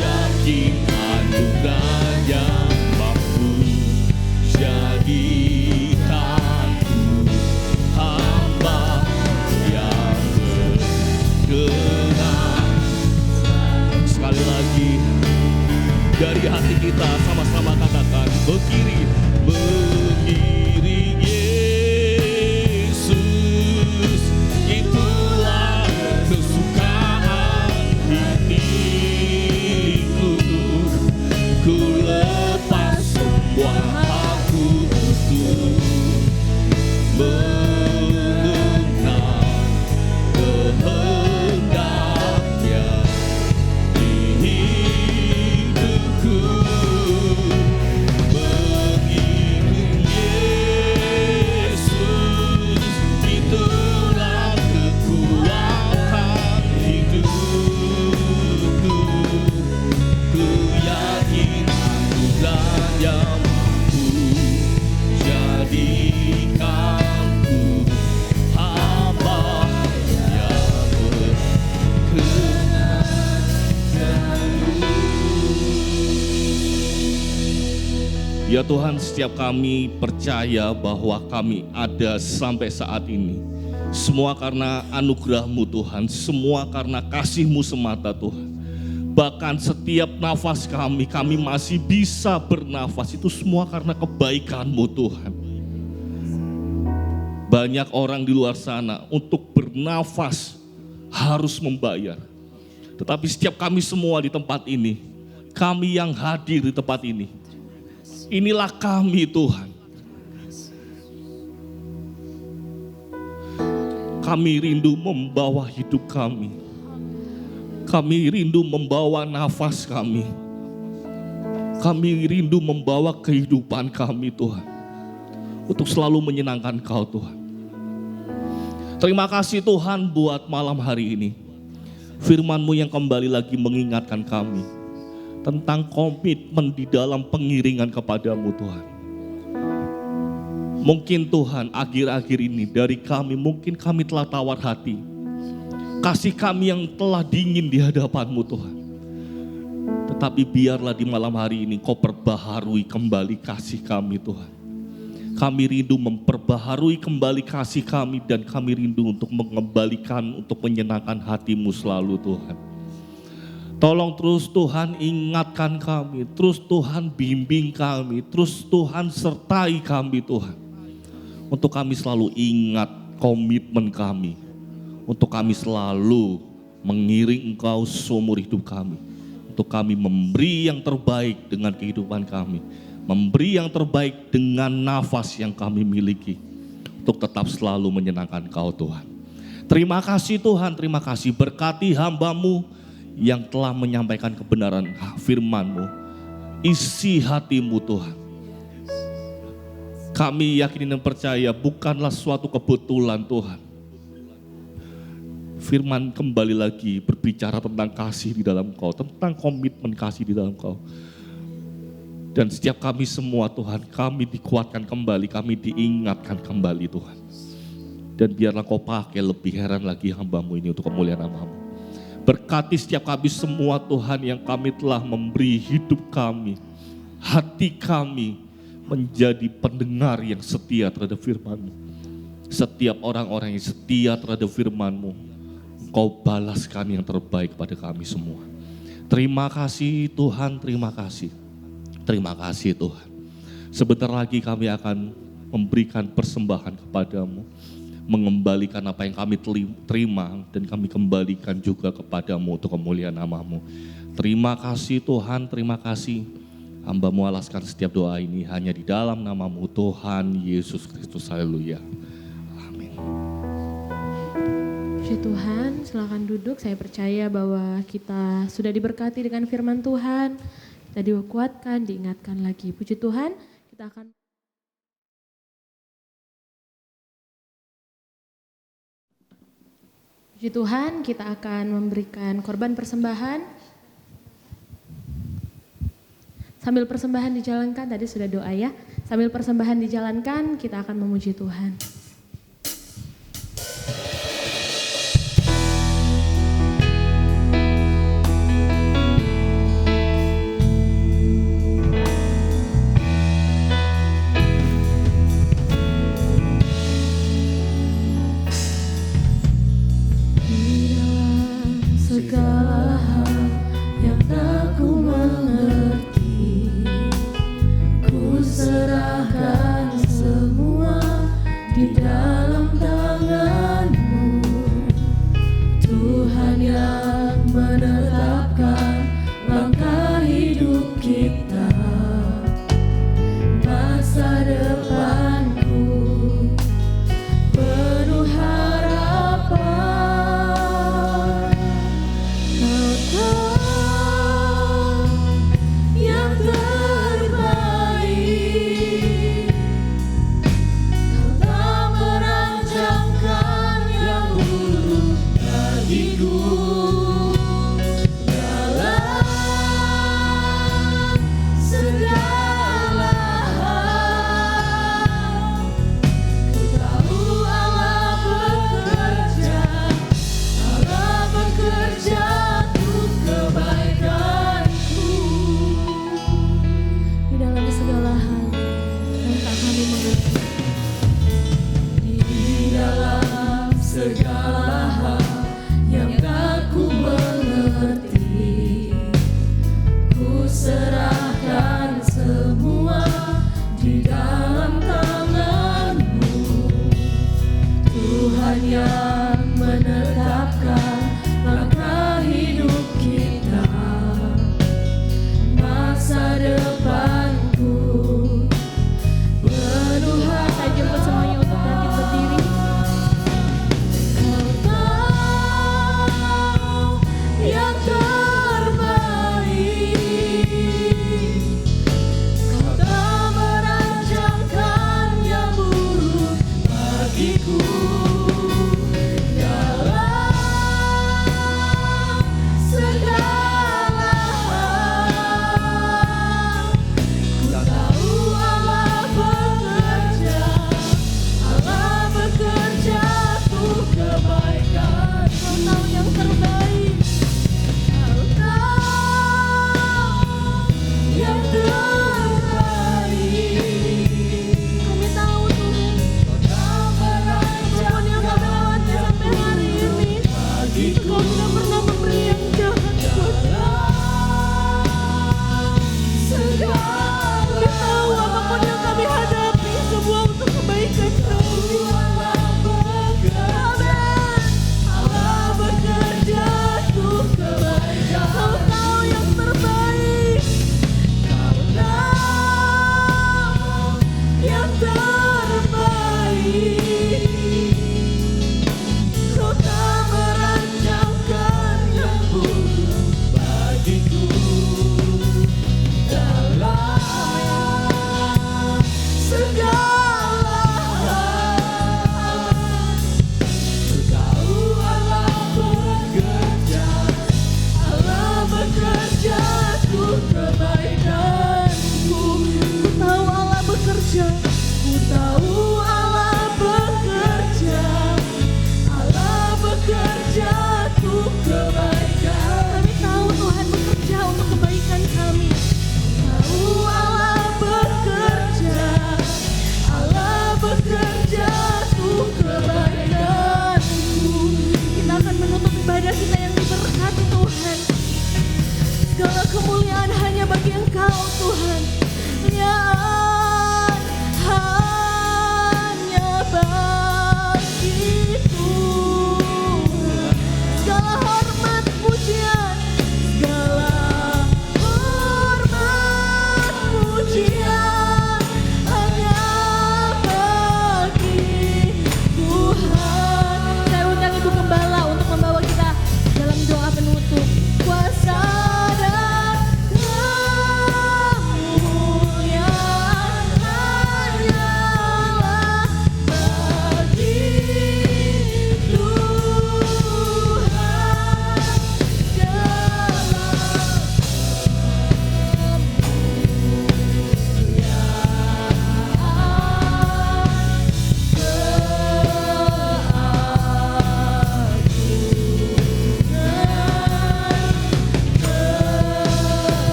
yakin anugerah yang mampu jadikanku hamba yang berkenan. Sekali lagi dari hati kita sama-sama katakan, mengiring Yesus, itulah kesukaan hidupku. Ku lepas semua aku untuk mengenal kehendaknya di hidupku, mengiring Yesus, itulah kekuatan hidupku. Ku yakin anugerahnya mampu jadikanku hamba yang berkenan. Ya Tuhan, setiap kami percaya bahwa kami ada sampai saat ini, semua karena anugerah-Mu Tuhan, semua karena kasih-Mu semata Tuhan. Bahkan setiap nafas kami masih bisa bernafas, itu semua karena kebaikan-Mu Tuhan. Banyak orang di luar sana untuk bernafas harus membayar. Tetapi setiap kami semua di tempat ini, kami yang hadir di tempat ini, inilah kami Tuhan. Kami rindu membawa hidup kami. Kami rindu membawa nafas kami. Kami rindu membawa kehidupan kami Tuhan, untuk selalu menyenangkan Kau Tuhan. Terima kasih Tuhan buat malam hari ini. Firman-Mu yang kembali lagi mengingatkan kami tentang komitmen di dalam pengiringan kepadamu Tuhan. Mungkin Tuhan akhir-akhir ini dari kami, mungkin kami telah tawar hati. Kasih kami yang telah dingin di hadapan-Mu Tuhan. Tetapi biarlah di malam hari ini Kau perbaharui kembali kasih kami Tuhan. Kami rindu memperbaharui kembali kasih kami, dan kami rindu untuk mengembalikan, untuk menyenangkan hati-Mu selalu Tuhan. Tolong terus Tuhan ingatkan kami, terus Tuhan bimbing kami, terus Tuhan sertai kami Tuhan. Untuk kami selalu ingat komitmen kami, untuk kami selalu mengiring Engkau seumur hidup kami. Untuk kami memberi yang terbaik dengan kehidupan kami, memberi yang terbaik dengan nafas yang kami miliki, untuk tetap selalu menyenangkan Kau Tuhan. Terima kasih Tuhan, terima kasih, berkati hamba-Mu yang telah menyampaikan kebenaran firman-Mu. Isi hati-Mu Tuhan. Kami yakin dan percaya bukanlah suatu kebetulan Tuhan. Firman kembali lagi berbicara tentang kasih di dalam Kau, tentang komitmen kasih di dalam Kau. Dan setiap kami semua Tuhan, kami dikuatkan kembali, kami diingatkan kembali Tuhan. Dan biarlah Kau pakai lebih heran lagi hamba-Mu ini untuk kemuliaan nama-Mu. Berkati setiap kami semua Tuhan yang kami telah memberi hidup kami, hati kami menjadi pendengar yang setia terhadap firman-Mu. Setiap orang-orang yang setia terhadap firman-Mu, Kau balaskan yang terbaik pada kami semua. Terima kasih Tuhan, terima kasih. Terima kasih Tuhan. Sebentar lagi kami akan memberikan persembahan kepadamu, mengembalikan apa yang kami terima, dan kami kembalikan juga kepadamu untuk kemuliaan nama-Mu. Terima kasih Tuhan, terima kasih. Hamba-Mu alaskan setiap doa ini hanya di dalam nama-Mu Tuhan Yesus Kristus. Haleluya. Puji Tuhan, silakan duduk. Saya percaya bahwa kita sudah diberkati dengan firman Tuhan. Kita dikuatkan, diingatkan lagi. Puji Tuhan, kita akan... Puji Tuhan, kita akan memberikan korban persembahan. Sambil persembahan dijalankan, tadi sudah doa ya. Sambil persembahan dijalankan, kita akan memuji Tuhan. Segala hal yang tak ku mengerti, ku serahkan semua di dalam tangan-Mu. Tuhan yang menetapkan langkah hidup kita, masa depanku penuh harapan. Segala hal yang tak ku mengerti, ku serahkan semua di dalam tangan-Mu. Tuhan yang menetapkan langkah hidup kita, masa depanku penuh harapan. Saya jemput semuanya untuk bangkit berdiri. Yang terbaik, Kau tak merancangkan yang buruk bagiku. Dalam segala hal, ku tahu Allah bekerja untuk kebaikan. Kau tahu yang terbaik. Yang terbaik, kami tahu Tuhan, Kau tak merancang yang kami lewati sampai hari ini. Kau tidak pernah memberi yang jahat buat segala. Kami tahu apapun yang kami hadapi, semua untuk kebaikan kami. Allah bekerja untuk kebaikan. Kau tahu yang terbaik. Yang terbaik, Kau tak merancangkan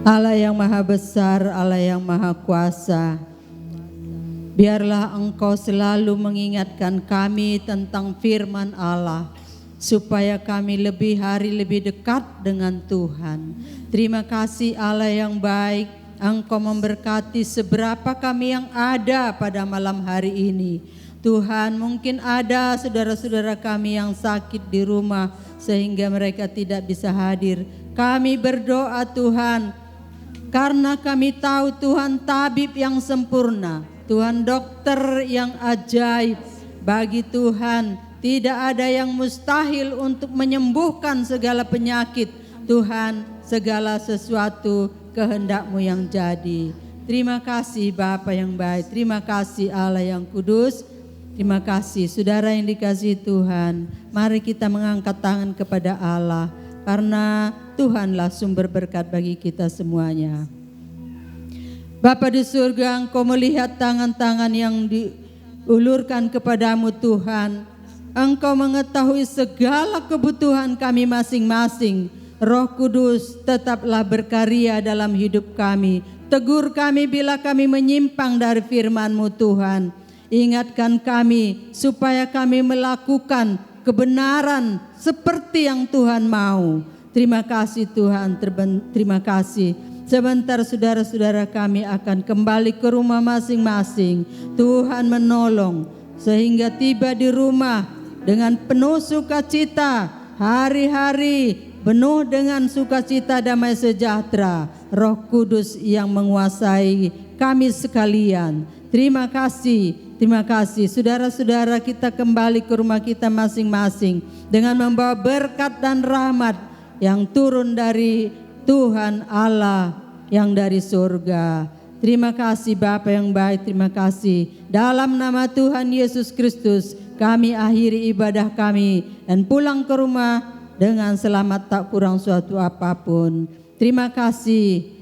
Allah yang maha besar, Allah yang maha kuasa, biarlah Engkau selalu mengingatkan kami tentang firman Allah, supaya kami lebih hari lebih dekat dengan Tuhan. Terima kasih Allah yang baik, Engkau memberkati seberapa kami yang ada pada malam hari ini. Tuhan, mungkin ada saudara-saudara kami yang sakit di rumah sehingga mereka tidak bisa hadir. Kami berdoa Tuhan, karena kami tahu Tuhan tabib yang sempurna, Tuhan dokter yang ajaib. Bagi Tuhan tidak ada yang mustahil untuk menyembuhkan segala penyakit. Tuhan, segala sesuatu kehendak-Mu yang jadi. Terima kasih Bapa yang baik, terima kasih Allah yang kudus. Terima kasih saudara yang dikasihi Tuhan. Mari kita mengangkat tangan kepada Allah, karena Tuhanlah sumber berkat bagi kita semuanya. Bapa di surga, Engkau melihat tangan-tangan yang diulurkan kepadamu Tuhan. Engkau mengetahui segala kebutuhan kami masing-masing. Roh Kudus tetaplah berkarya dalam hidup kami. Tegur kami bila kami menyimpang dari firman-Mu Tuhan. Ingatkan kami supaya kami melakukan kebenaran seperti yang Tuhan mau. Terima kasih Tuhan, terima kasih. Sebentar saudara-saudara kami akan kembali ke rumah masing-masing. Tuhan menolong sehingga tiba di rumah dengan penuh sukacita. Hari-hari penuh dengan sukacita damai sejahtera. Roh Kudus yang menguasai kami sekalian. Terima kasih. Terima kasih saudara-saudara, kita kembali ke rumah kita masing-masing dengan membawa berkat dan rahmat yang turun dari Tuhan Allah yang dari surga. Terima kasih Bapa yang baik, terima kasih. Dalam nama Tuhan Yesus Kristus kami akhiri ibadah kami dan pulang ke rumah dengan selamat, tak kurang suatu apapun. Terima kasih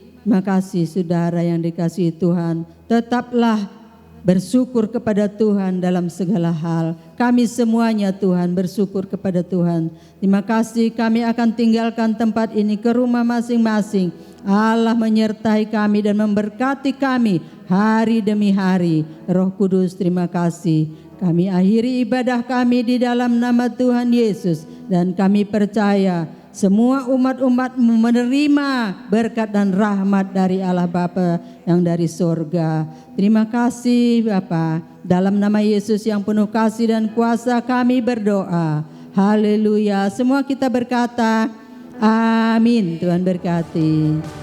saudara yang dikasihi Tuhan. Tetaplah bersyukur kepada Tuhan dalam segala hal. Kami semuanya Tuhan bersyukur kepada Tuhan. Terima kasih, kami akan tinggalkan tempat ini ke rumah masing-masing. Allah menyertai kami dan memberkati kami hari demi hari. Roh Kudus, terima kasih. Kami akhiri ibadah kami di dalam nama Tuhan Yesus. Dan kami percaya semua umat-umat-Mu menerima berkat dan rahmat dari Allah Bapa yang dari surga. Terima kasih Bapa. Dalam nama Yesus yang penuh kasih dan kuasa kami berdoa. Haleluya. Semua kita berkata, amin. Tuhan berkati.